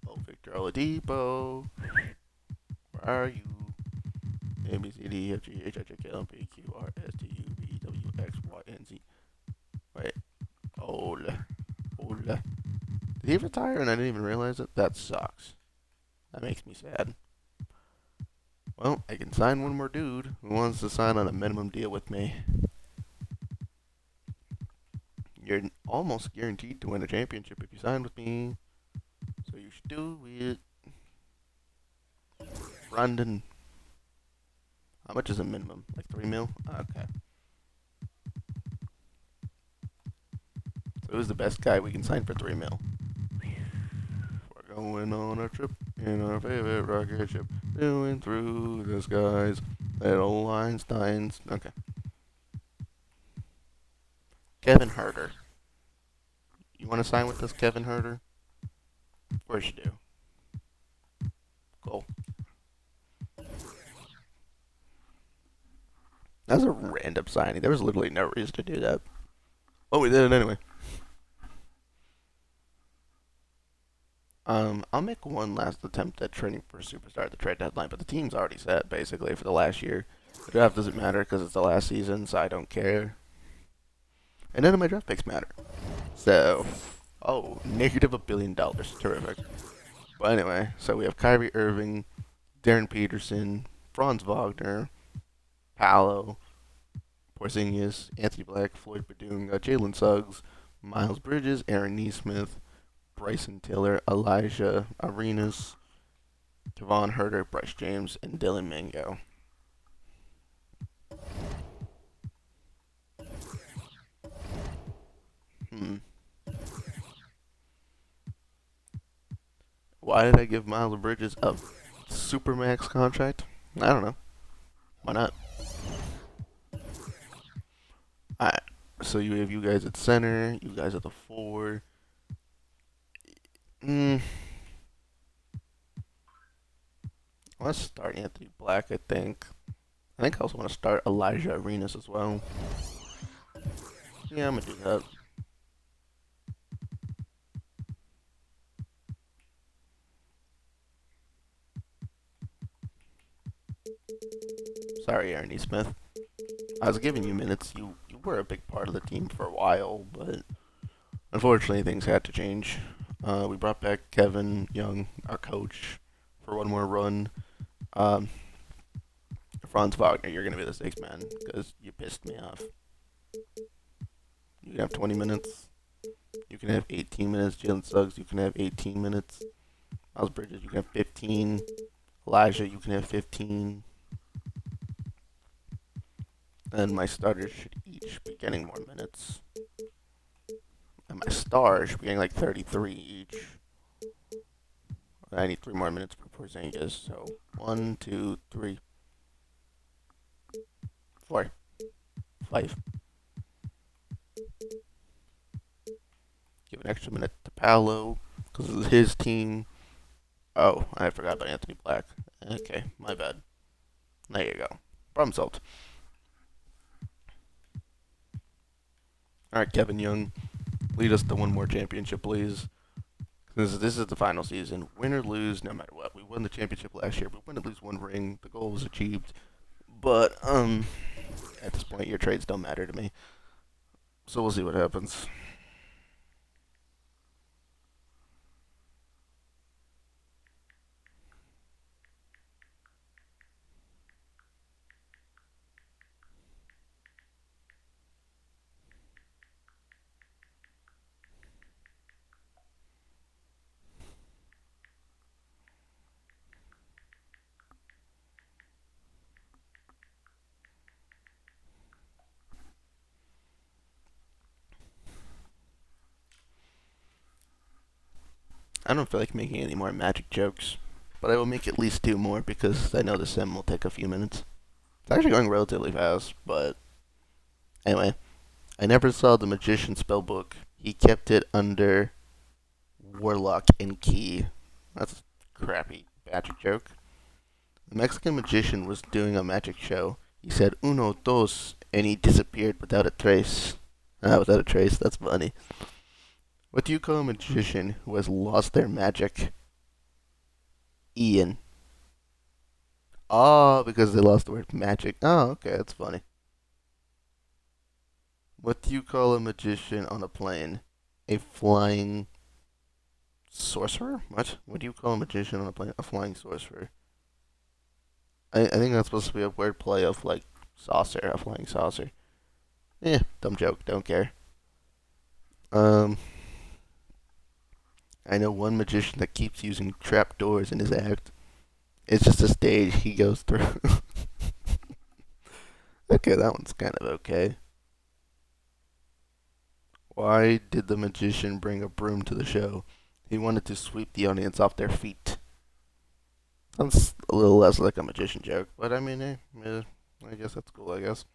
Oh, Victor Oladipo. Where are you? A, B, C, D, E, F, G, H, I, J, K, L, M, P, Q, R, S, T, U, V, W, X, Y, and Z. Wait. Hola. Did he retire and I didn't even realize it? That sucks. That makes me sad. Well, I can sign one more dude who wants to sign on a minimum deal with me. You're almost guaranteed to win a championship if you sign with me. So you should do it. Brandon. How much is a minimum? Like 3 mil? Okay. So who's the best guy we can sign for 3 mil? We're going on a trip in our favorite rocket ship, doing through the skies. Little Einsteins. Okay. Kevin Herter. You want to sign with us, Kevin Herter? Of course you do. Cool. That was a random signing. There was literally no reason to do that. Oh, we did it anyway. I'll make one last attempt at trading for a superstar at the trade deadline, but the team's already set, basically, for the last year. The draft doesn't matter because it's the last season, so I don't care. And none of my draft picks matter. So, negative $1 billion. Terrific. But anyway, so we have Kyrie Irving, Darren Peterson, Franz Wagner, Paolo, Porzingis, Anthony Black, Floyd Badunga, Jalen Suggs, Miles Bridges, Aaron Nesmith, Bryson Tiller, Elijah Arenas, Kevon Herter, Bryce James, and Dylan Mango. Why did I give Miles Bridges a supermax contract? I don't know. Why not? Alright, so you have you guys at center, you guys at the 4. Let's start Anthony Black, I think. I think I also want to start Elijah Arenas as well. Yeah, I'm going to do that. Sorry, Aaron Smith. I was giving you minutes. You were a big part of the team for a while, but unfortunately things had to change. We brought back Kevin Young, our coach, for one more run. Franz Wagner, you're going to be the 6th man because you pissed me off. You can have 20 minutes. You can have 18 minutes. Jalen Suggs, you can have 18 minutes. Miles Bridges, you can have 15. Elijah, you can have 15. And my starters should each be getting more minutes. And my stars should be getting like 33 each. I need 3 more minutes per Porzingis. So 1, 2, 3, 4, 5. Give an extra minute to Paolo because this is his team. Oh, I forgot about Anthony Black. Okay, my bad. There you go. Problem solved. All right, Kevin Young, lead us to one more championship, please. This is the final season. Win or lose, no matter what. We won the championship last year. We win or lose one ring. The goal was achieved. But at this point, your trades don't matter to me. So we'll see what happens. I don't feel like making any more magic jokes, but I will make at least 2 more because I know the sim will take a few minutes. It's actually going relatively fast, but anyway. I never saw the magician spellbook. He kept it under Warlock and Key. That's a crappy magic joke. The Mexican magician was doing a magic show. He said uno, dos, and he disappeared without a trace. Without a trace, that's funny. What do you call a magician who has lost their magic? Ian. Oh, because they lost the word magic. Oh, okay, that's funny. What do you call a magician on a plane? A flying sorcerer? What? What do you call a magician on a plane? A flying sorcerer. I think that's supposed to be a wordplay of, like, saucer, a flying saucer. Dumb joke, don't care. I know one magician that keeps using trapdoors in his act. It's just a stage he goes through. Okay, that one's kind of okay. Why did the magician bring a broom to the show? He wanted to sweep the audience off their feet. Sounds a little less like a magician joke, but I mean, I guess that's cool, I guess.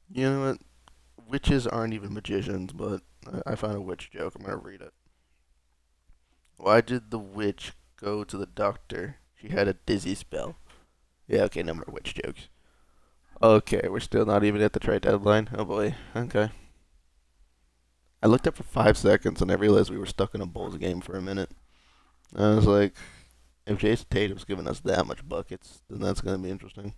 You know what? Witches aren't even magicians, but I found a witch joke. I'm going to read it. Why did the witch go to the doctor? She had a dizzy spell. Yeah, okay, no more witch jokes. Okay, we're still not even at the trade deadline. Oh boy, okay. I looked up for 5 seconds and I realized we were stuck in a Bulls game for a minute. I was like, if Jason Tatum's giving us that much buckets, then that's going to be interesting.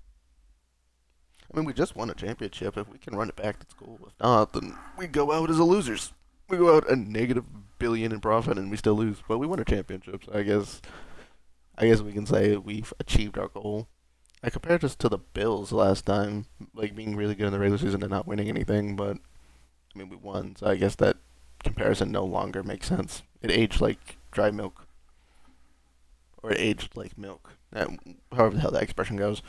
I mean, we just won a championship. If we can run it back, that's cool. If not, then we go out as a losers. We go out a negative billion in profit and we still lose. But we won a championship, so I guess we can say we've achieved our goal. I compared this to the Bills last time, like being really good in the regular season and not winning anything, but I mean we won, so I guess that comparison no longer makes sense. It aged like dry milk. Or it aged like milk. However the hell that expression goes.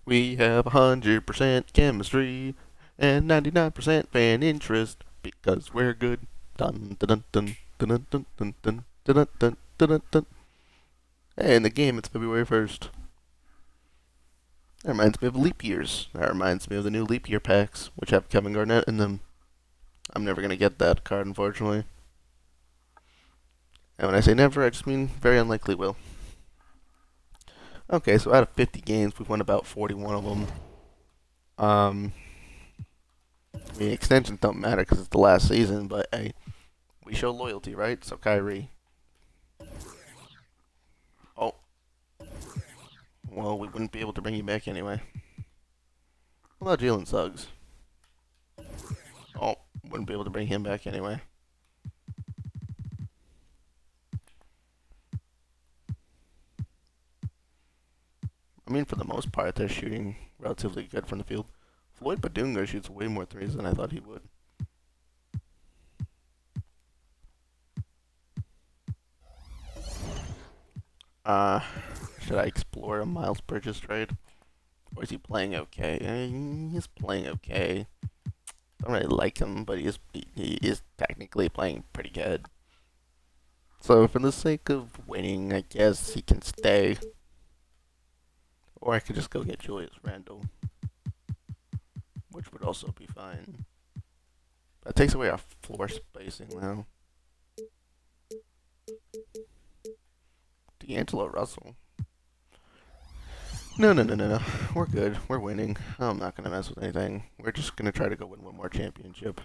We have 100% chemistry and 99% fan interest because we're good. Dun dun dun dun dun dun dun dun dun dun dun. Hey, in the game it's February 1st. That reminds me of leap years. That reminds me of the new leap year packs, which have Kevin Garnett in them. I'm never gonna get that card, unfortunately. And when I say never, I just mean very unlikely will. Okay, so out of 50 games, we've won about 41 of them. I mean, extensions don't matter because it's the last season, but hey, we show loyalty, right? So Kyrie. Oh. Well, we wouldn't be able to bring you back anyway. What about Jalen Suggs? Oh, wouldn't be able to bring him back anyway. I mean, for the most part, they're shooting relatively good from the field. Floyd Badunga shoots way more threes than I thought he would. Should I explore a Miles Bridges trade? Or is he playing okay? He's playing okay. Don't really like him, but he is technically playing pretty good. So for the sake of winning, I guess he can stay. Or I could just go get Julius Randle, which would also be fine. That takes away our floor spacing now. D'Angelo Russell. No, no, no, no, no. We're good. We're winning. I'm not gonna mess with anything. We're just gonna try to go win one more championship.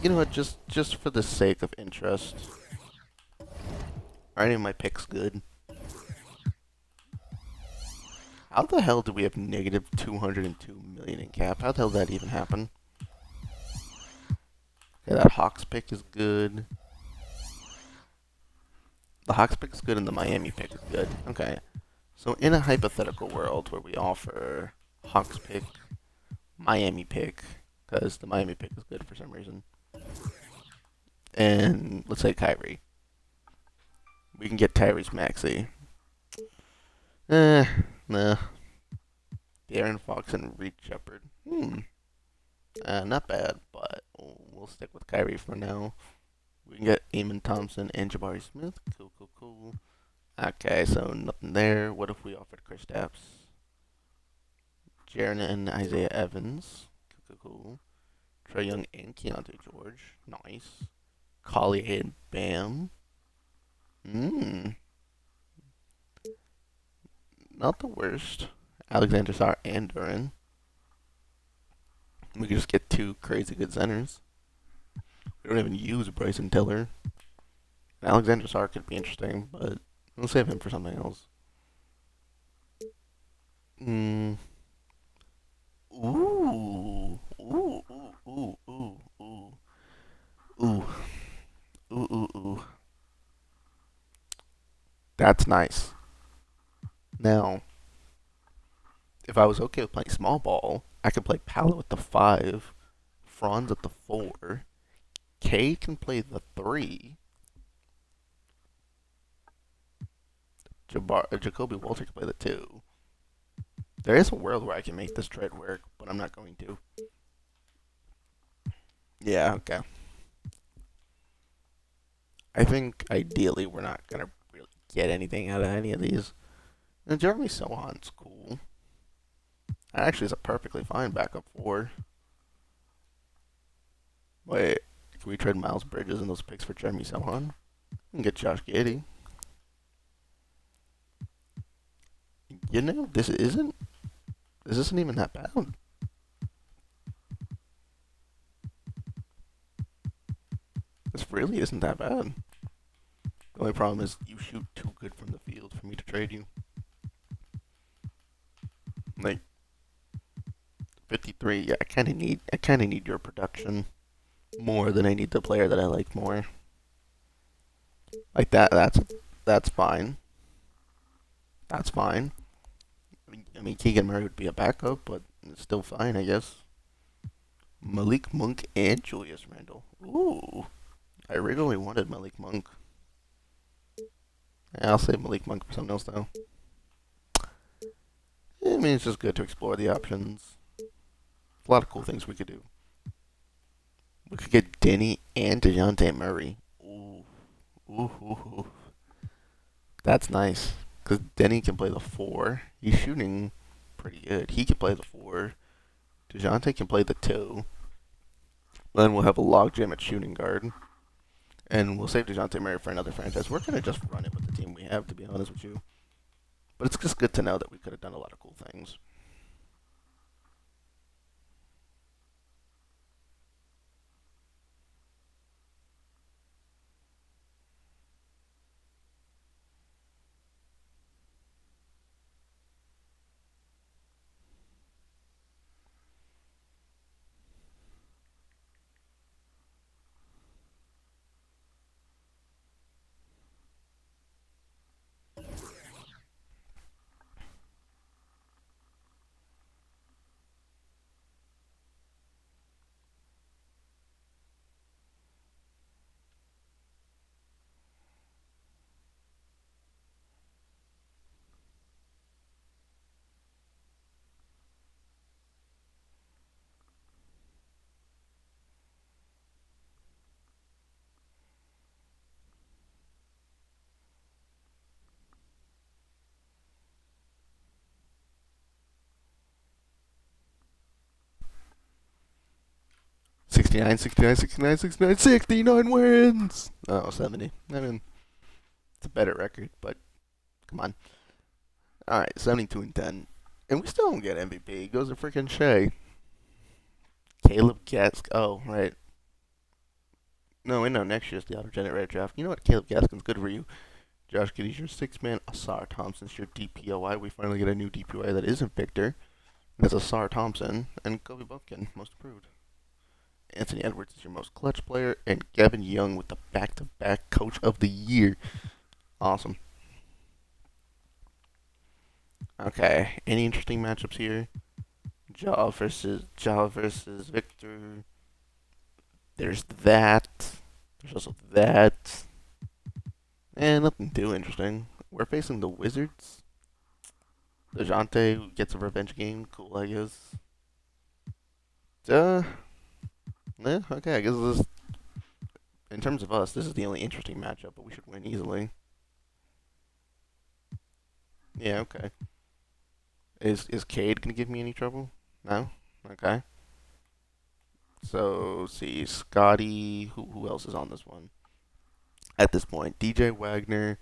You know what? Just for the sake of interest. Are any of my picks good? How the hell do we have negative 202 million in cap? How the hell did that even happen? Okay, that Hawks pick is good. The Hawks pick is good and the Miami pick is good. Okay. So in a hypothetical world where we offer Hawks pick, Miami pick, because the Miami pick is good for some reason, and let's say Kyrie, we can get Tyrese Maxey. Nah. De'Aaron Fox and Reed Shepard. Not bad, but we'll stick with Kyrie for now. We can get Eamon Thompson and Jabari Smith. Cool, cool, cool. Okay, so nothing there. What if we offered Kristaps, Jaren and Isaiah Evans? Cool, cool, cool. Trae Young and Keontae George. Nice. Collier and Bam. Not the worst. Alexander Sarr and Duran. We could just get two crazy good centers. We don't even use Bryson Tiller. Alexander Sarr could be interesting, but we'll save him for something else. Ooh. Ooh. Ooh. Ooh. Ooh. Ooh. Ooh. Ooh. Ooh. Ooh. That's nice. Now, if I was okay with playing small ball, I could play Paolo at the 5, Franz at the 4, K can play the 3, Jacoby Walter can play the 2. There is a world where I can make this trade work, but I'm not going to. Yeah, okay. I think ideally we're not going to really get anything out of any of these. And Jeremy Sohan's cool. That actually is a perfectly fine backup 4. Wait, can we trade Miles Bridges and those picks for Jeremy Sohan? We can get Josh Giddey. You know, this isn't even that bad. This really isn't that bad. The only problem is you shoot too good from the field for me to trade you. Like 53, yeah, I kind of need your production more than I need the player that I like more. Like that's fine. That's fine. I mean, Keegan Murray would be a backup, but it's still fine, I guess. Malik Monk and Julius Randle. Ooh, I originally wanted Malik Monk. Yeah, I'll save Malik Monk for something else though. I mean, it's just good to explore the options. A lot of cool things we could do. We could get Denny and DeJounte Murray. Ooh. Ooh, ooh, ooh. That's nice. Because Denny can play the 4. He's shooting pretty good. He can play the 4. DeJounte can play the 2. Then we'll have a logjam at shooting guard. And we'll save DeJounte Murray for another franchise. We're going to just run it with the team we have, to be honest with you. But it's just good to know that we could have done a lot of cool things. Sixty-nine, 69, 69, 69, 69 wins! Oh, 70. I mean, it's a better record, but come on. All right, 72-10, and we still don't get MVP. It goes to freaking Shea. Caleb Gask. Oh, right. No, wait, no. Next year's the auto-generated draft. You know what? Caleb Gaskin's good for you. Josh Giddey's your 6-man. Asar Thompson's your DPOI. We finally get a new DPOI that isn't Victor. That's Asar Thompson. And Kobe Buffkin, most approved. Anthony Edwards is your most clutch player. And Gavin Young with the back-to-back Coach of the Year. Awesome. Okay. Any interesting matchups here? Ja versus Victor. There's that. There's also that. And nothing too interesting. We're facing the Wizards. DeJounte gets a revenge game. Cool, I guess. Yeah, okay, I guess this, in terms of us, this is the only interesting matchup, but we should win easily. Yeah, okay. Is Cade gonna give me any trouble? No? Okay. So, see, Scotty, who else is on this one? At this point, DJ Wagner,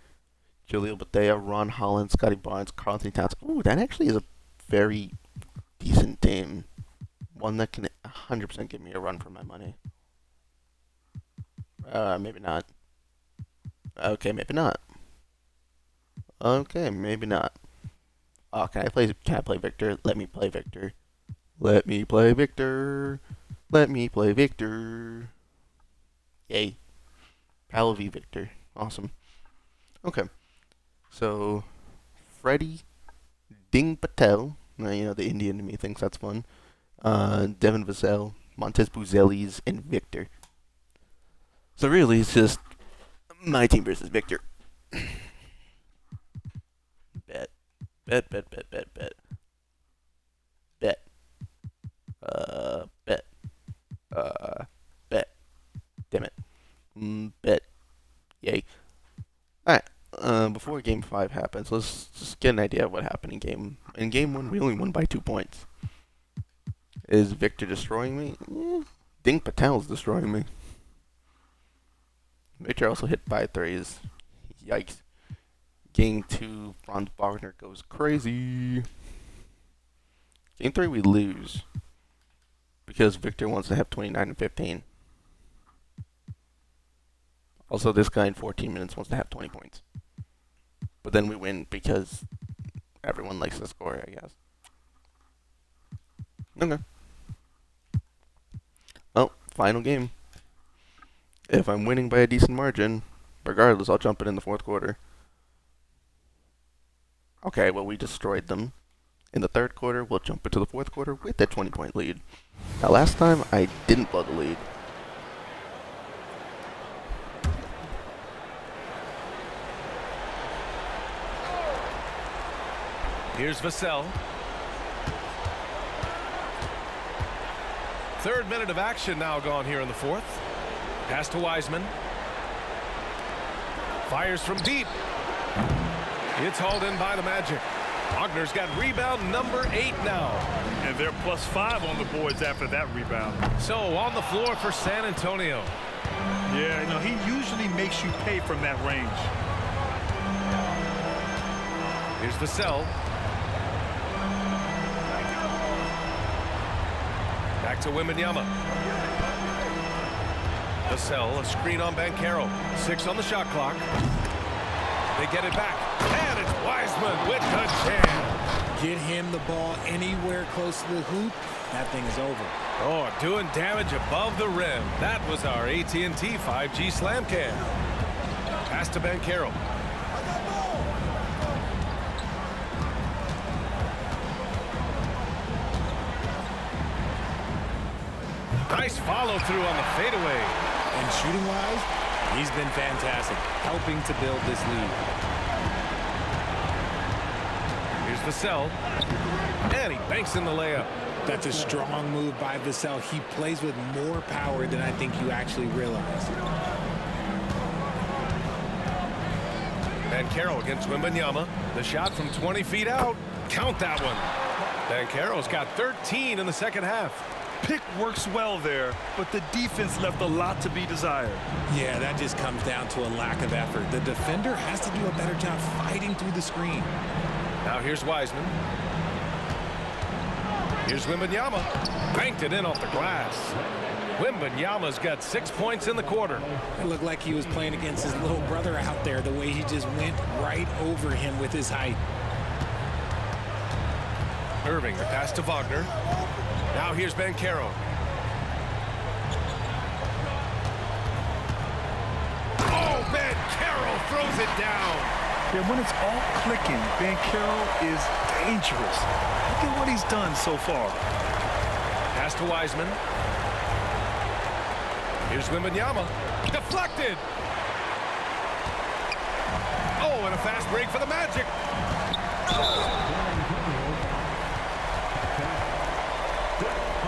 Jaleel Bethea, Ron Holland, Scotty Barnes, Karl Anthony Towns. Ooh, that actually is a very decent team. One that can 100% give me a run for my money. Maybe not. Okay, maybe not. Okay, maybe not. Oh, can I play Victor? Let me play Victor. Let me play Victor. Let me play Victor. Yay. Pal v Victor. Awesome. Okay. So, Freddie Ding Patel. You know, the Indian to me thinks that's fun. Devin Vassell, Montez Buzelis, and Victor. So really, it's just my team versus Victor. Bet. Bet. Bet. Bet. Damn it. Bet. Yay. Alright. Before Game 5 happens, let's just get an idea of what happened in Game 1. We only won by 2 points. Is Victor destroying me? Ding Patel's destroying me. Victor also hit 5 threes. Yikes. Game 2, Franz Wagner goes crazy. Game 3, we lose. Because Victor wants to have 29 and 15. Also, this guy in 14 minutes wants to have 20 points. But then we win because everyone likes to score, I guess. Okay. Well, final game. If I'm winning by a decent margin, regardless, I'll jump it in the fourth quarter. Okay, well, we destroyed them. In the third quarter, we'll jump into the fourth quarter with that 20-point lead. Now, last time, I didn't blow the lead. Here's Vassell. Third minute of action now gone here in the fourth. Pass to Wiseman. Fires from deep. It's hauled in by the Magic. Wagner's got rebound number 8 now. And they're +5 on the boards after that rebound. So on the floor for San Antonio. Yeah, no, he usually makes you pay from that range. Here's Vassell. Back to Wembanyama. Vassell, a screen on Banchero. 6 on the shot clock. They get it back. And it's Wiseman with the jam. Get him the ball anywhere close to the hoop, that thing is over. Oh, doing damage above the rim. That was our AT&T 5G slam cam. Pass to Banchero. Nice follow through on the fadeaway. And shooting-wise, he's been fantastic, helping to build this lead. Here's Vassell. And he banks in the layup. That's a strong move by Vassell. He plays with more power than I think you actually realize. Banchero against Wembanyama. The shot from 20 feet out. Count that one. Banchero's got 13 in the second half. pick works well there, but the defense left a lot to be desired. Yeah, that just comes down to a lack of effort. The defender has to do a better job fighting through the screen. Now here's Wiseman. Here's Wembanyama. Banked it in off the glass. Wembanyama's got 6 points in the quarter. It looked like he was playing against his little brother out there, the way he just went right over him with his height. Irving, the pass to Wagner. Now here's Banchero. Oh, Banchero throws it down. Yeah, when it's all clicking, Banchero is dangerous. Look at what he's done so far. Pass to Wiseman. Here's Wembanyama. Deflected. Oh, and a fast break for the Magic.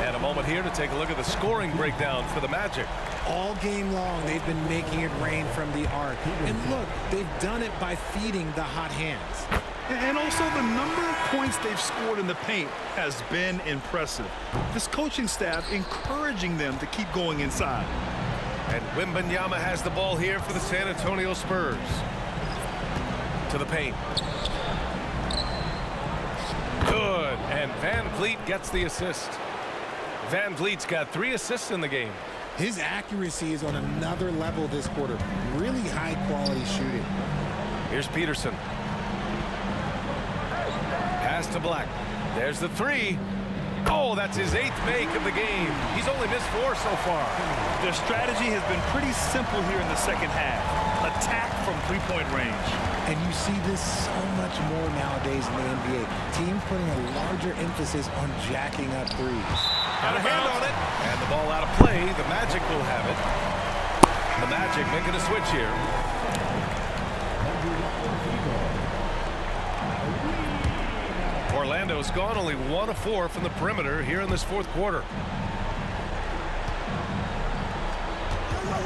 And a moment here to take a look at the scoring breakdown for the Magic. All game long, they've been making it rain from the arc. And look, they've done it by feeding the hot hands. And also the number of points they've scored in the paint has been impressive. This coaching staff encouraging them to keep going inside. And Wembanyama has the ball here for the San Antonio Spurs. To the paint. Good. And Van Vliet gets the assist. Van Vliet's got 3 assists in the game. His accuracy is on another level this quarter. Really high quality shooting. Here's Peterson. Pass to Black. There's the 3. Oh, that's his 8th make of the game. He's only missed 4 so far. Their strategy has been pretty simple here in the second half. Attack from three-point range. And you see this so much more nowadays in the NBA. Teams putting a larger emphasis on jacking up threes. Got a hand on it. And the ball out of play. The Magic will have it. The Magic making a switch here. Orlando's gone only 1 of 4 from the perimeter here in this 4th quarter.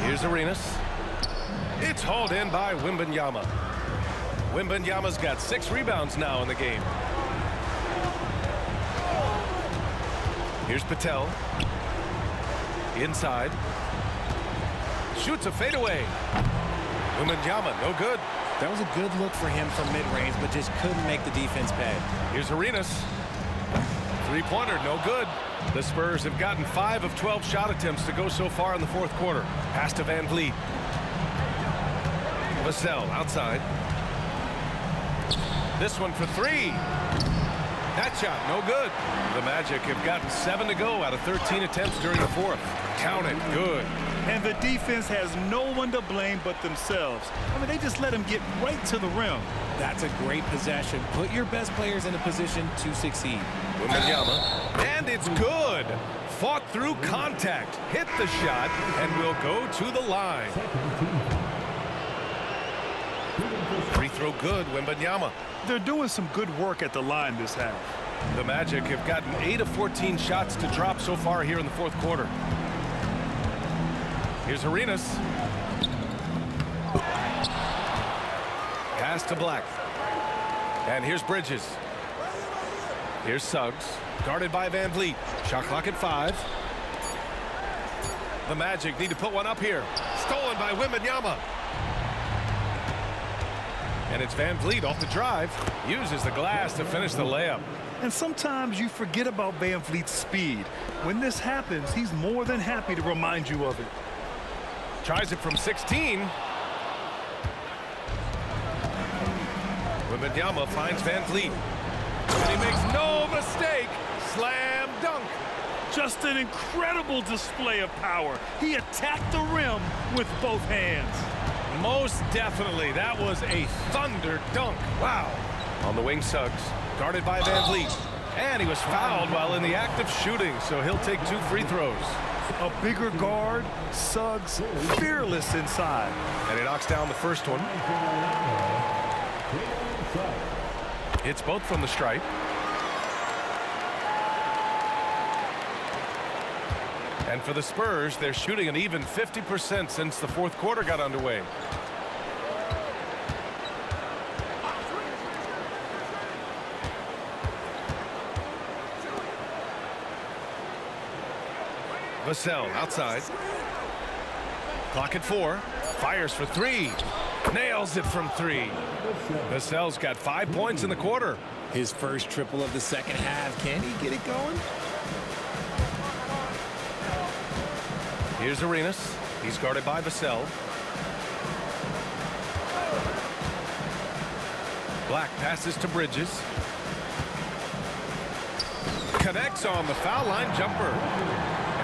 Here's Arenas. It's hauled in by Wembanyama. Wembanyama's got 6 rebounds now in the game. Here's Patel. Inside. Shoots a fadeaway. Wembanyama, no good. That was a good look for him from mid-range, but just couldn't make the defense pay. Here's Arenas. 3-pointer, no good. The Spurs have gotten 5 of 12 shot attempts to go so far in the 4th quarter. Pass to Van Vliet. Vassell outside. This one for 3. That shot, no good. The Magic have gotten 7 to go out of 13 attempts during the 4th. Count it, good. And the defense has no one to blame but themselves. I mean, they just let him get right to the rim. That's a great possession. Put your best players in a position to succeed. Wembanyama, and it's good. Fought through contact, hit the shot, and will go to the line. Free throw good, Wembanyama. They're doing some good work at the line this half. The Magic have gotten 8 of 14 shots to drop so far here in the 4th quarter. Here's Arenas. Pass to Black. And here's Bridges. Here's Suggs. Guarded by Van Vliet. Shot clock at 5. The Magic need to put one up here. Stolen by Wembanyama. And it's Van Vliet off the drive. Uses the glass to finish the layup. And sometimes you forget about Van Vliet's speed. When this happens, he's more than happy to remind you of it. Tries it from 16. Wembanyama finds Van Vliet. And he makes no mistake. Slam dunk. Just an incredible display of power. He attacked the rim with both hands. Most definitely. That was a thunder dunk. Wow. On the wing, Suggs. Guarded by Van Vliet. And he was fouled while in the act of shooting, so he'll take 2 free throws. A bigger guard, Suggs, fearless inside. And he knocks down the first one. Hits both from the stripe. And for the Spurs, they're shooting an even 50% since the 4th quarter got underway. Vassell outside. Clock at 4. Fires for 3. Nails it from 3. Vassell's got 5 points in the quarter. His first triple of the second half. Can he get it going? Here's Arenas. He's guarded by Vassell. Black passes to Bridges. Connects on the foul line jumper.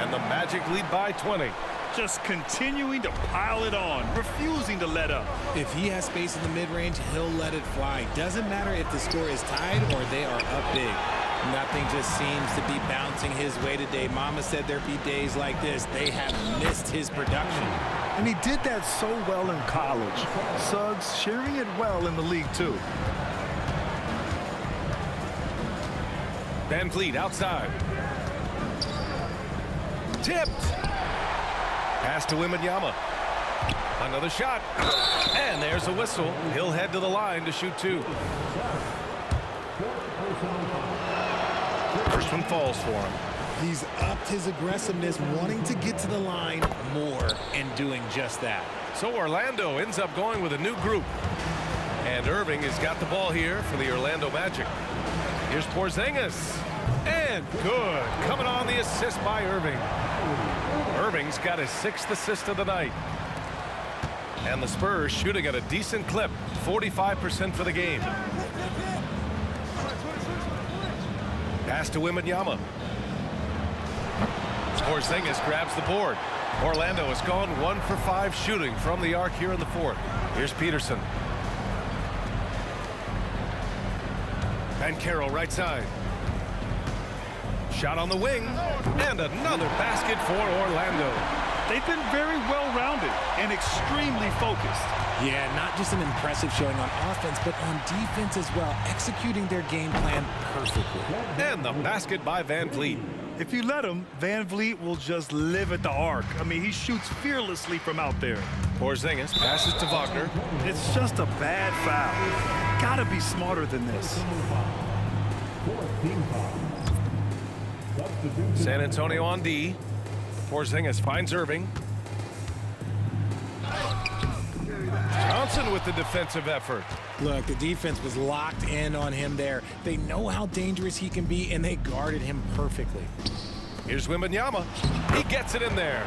And the Magic lead by 20. Just continuing to pile it on, refusing to let up. If he has space in the mid-range, he'll let it fly. Doesn't matter if the score is tied or they are up big. Nothing just seems to be bouncing his way today. Mama said there'd be days like this. They have missed his production. And he did that so well in college. Suggs sharing it well in the league, too. Van Vliet outside. Tipped. Pass to Wembanyama. Another shot. And there's a whistle. He'll head to the line to shoot 2. First one falls for him. He's upped his aggressiveness, wanting to get to the line more and doing just that. So Orlando ends up going with a new group. And Irving has got the ball here for the Orlando Magic. Here's Porzingis. And good. Coming on the assist by Irving. Irving's got his 6th assist of the night. And the Spurs shooting at a decent clip, 45% for the game. Pass to Wembanyama. Porzingis grabs the board. Orlando has gone 1 for 5 shooting from the arc here in the 4th. Here's Peterson. Banchero right side. Shot on the wing, and another basket for Orlando. They've been very well-rounded and extremely focused. Yeah, not just an impressive showing on offense, but on defense as well, executing their game plan perfectly. And the basket by Van Vliet. If you let him, Van Vliet will just live at the arc. I mean, he shoots fearlessly from out there. Porzingis passes to Wagner. It's just a bad foul. Gotta be smarter than this. San Antonio on D. Porzingis finds Irving. Johnson with the defensive effort. Look, the defense was locked in on him there. They know how dangerous he can be, and they guarded him perfectly. Here's Wembanyama. He gets it in there.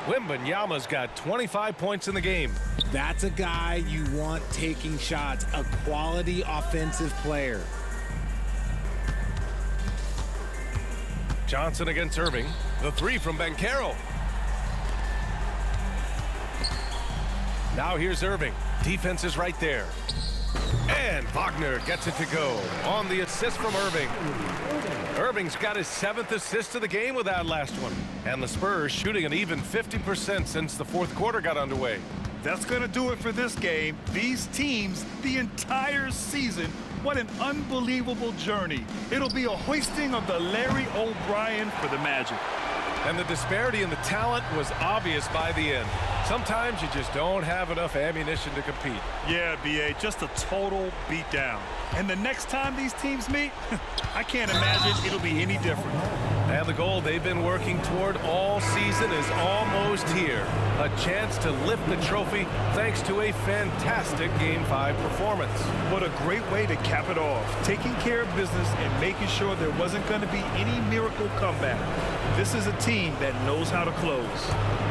Wembanyama's got 25 points in the game. That's a guy you want taking shots, a quality offensive player. Johnson against Irving. The 3 from Banchero. Now here's Irving. Defense is right there. And Wagner gets it to go on the assist from Irving. Irving's got his 7th assist of the game with that last one. And the Spurs shooting an even 50% since the 4th quarter got underway. That's going to do it for this game. These teams, the entire season, what an unbelievable journey. It'll be a hoisting of the Larry O'Brien for the Magic. And the disparity in the talent was obvious by the end. Sometimes you just don't have enough ammunition to compete. Yeah, B.A., just a total beatdown. And the next time these teams meet, I can't imagine it'll be any different. And the goal they've been working toward all season is almost here. A chance to lift the trophy thanks to a fantastic Game 5 performance. What a great way to cap it off. Taking care of business and making sure there wasn't going to be any miracle comeback. This is a team that knows how to close.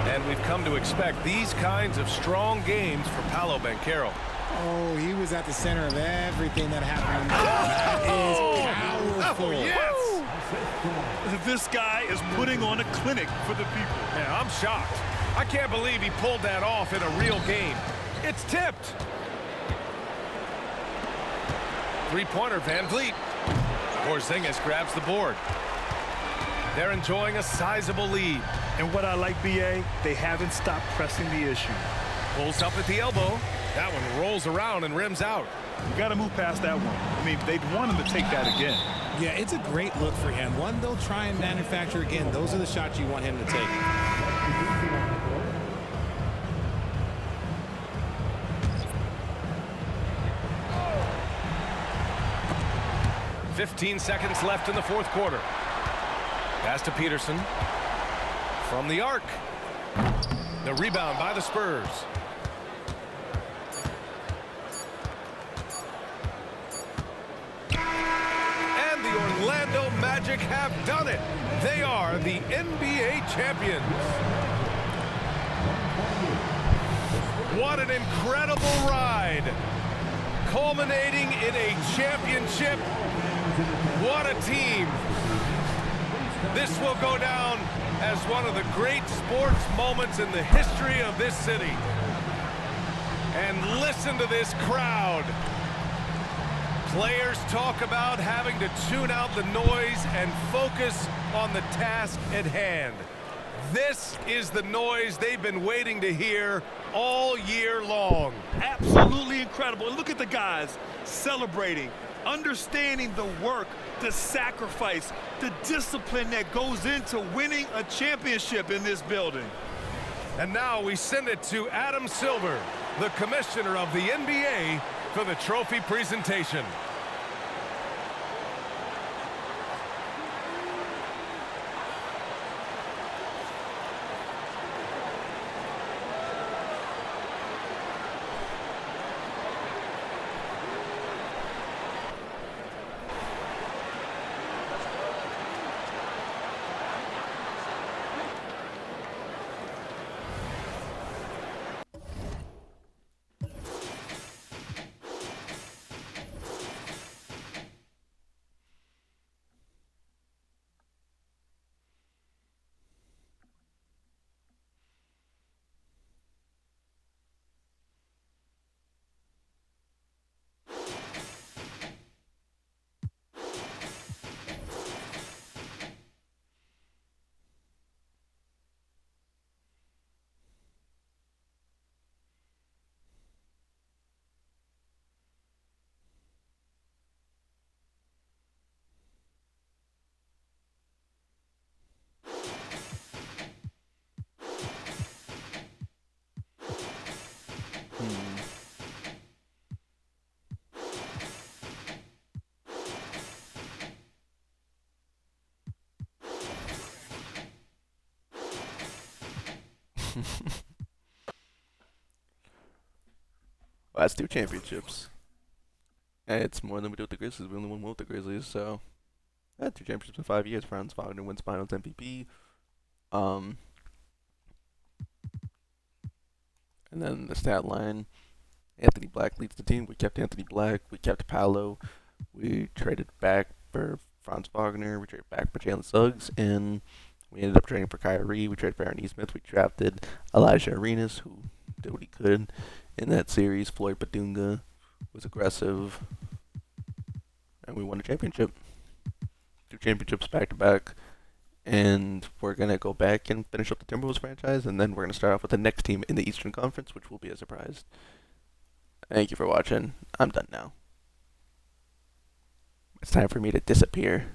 And we've come to expect these kinds of strong games for Paolo Banchero. Oh, he was at the center of everything that happened. That is powerful. Oh, yes! This guy is putting on a clinic for the people. Yeah, I'm shocked. I can't believe he pulled that off in a real game. It's tipped. 3-pointer, Van Vliet. Porzingis grabs the board. They're enjoying a sizable lead. And what I like, B.A., they haven't stopped pressing the issue. Pulls up at the elbow. That one rolls around and rims out. You got to move past that one. I mean, they'd want him to take that again. Yeah, it's a great look for him. One they'll try and manufacture again. Those are the shots you want him to take. ...15 seconds left in the 4th quarter. Pass to Peterson. from the arc. The rebound by the Spurs. And the Orlando Magic have done it. They are the NBA champions. What an incredible ride, culminating in a championship. What a team. This will go down as one of the great sports moments in the history of this city. And listen to this crowd. Players talk about having to tune out the noise and focus on the task at hand. This is the noise they've been waiting to hear all year long. Absolutely incredible. And look at the guys celebrating, understanding the work, the sacrifice, the discipline that goes into winning a championship in this building. And now we send it to Adam Silver, the commissioner of the NBA, for the trophy presentation. Well, that's 2 championships. And it's more than we do with the Grizzlies. We only won 1 with the Grizzlies, so 2 championships in 5 years. Franz Wagner wins Finals MVP. And then the stat line: Anthony Black leads the team. We kept Anthony Black. We kept Paolo. We traded back for Franz Wagner. We traded back for Jalen Suggs, and we ended up trading for Kyrie. We traded for Aaron Nesmith. We drafted Elijah Arenas, who did what he could in that series. Floyd Badunga was aggressive, and we won a championship. 2 championships back to back, and we're gonna go back and finish up the Timberwolves franchise, and then we're gonna start off with the next team in the Eastern Conference, which will be a surprise. Thank you for watching. I'm done now. It's time for me to disappear.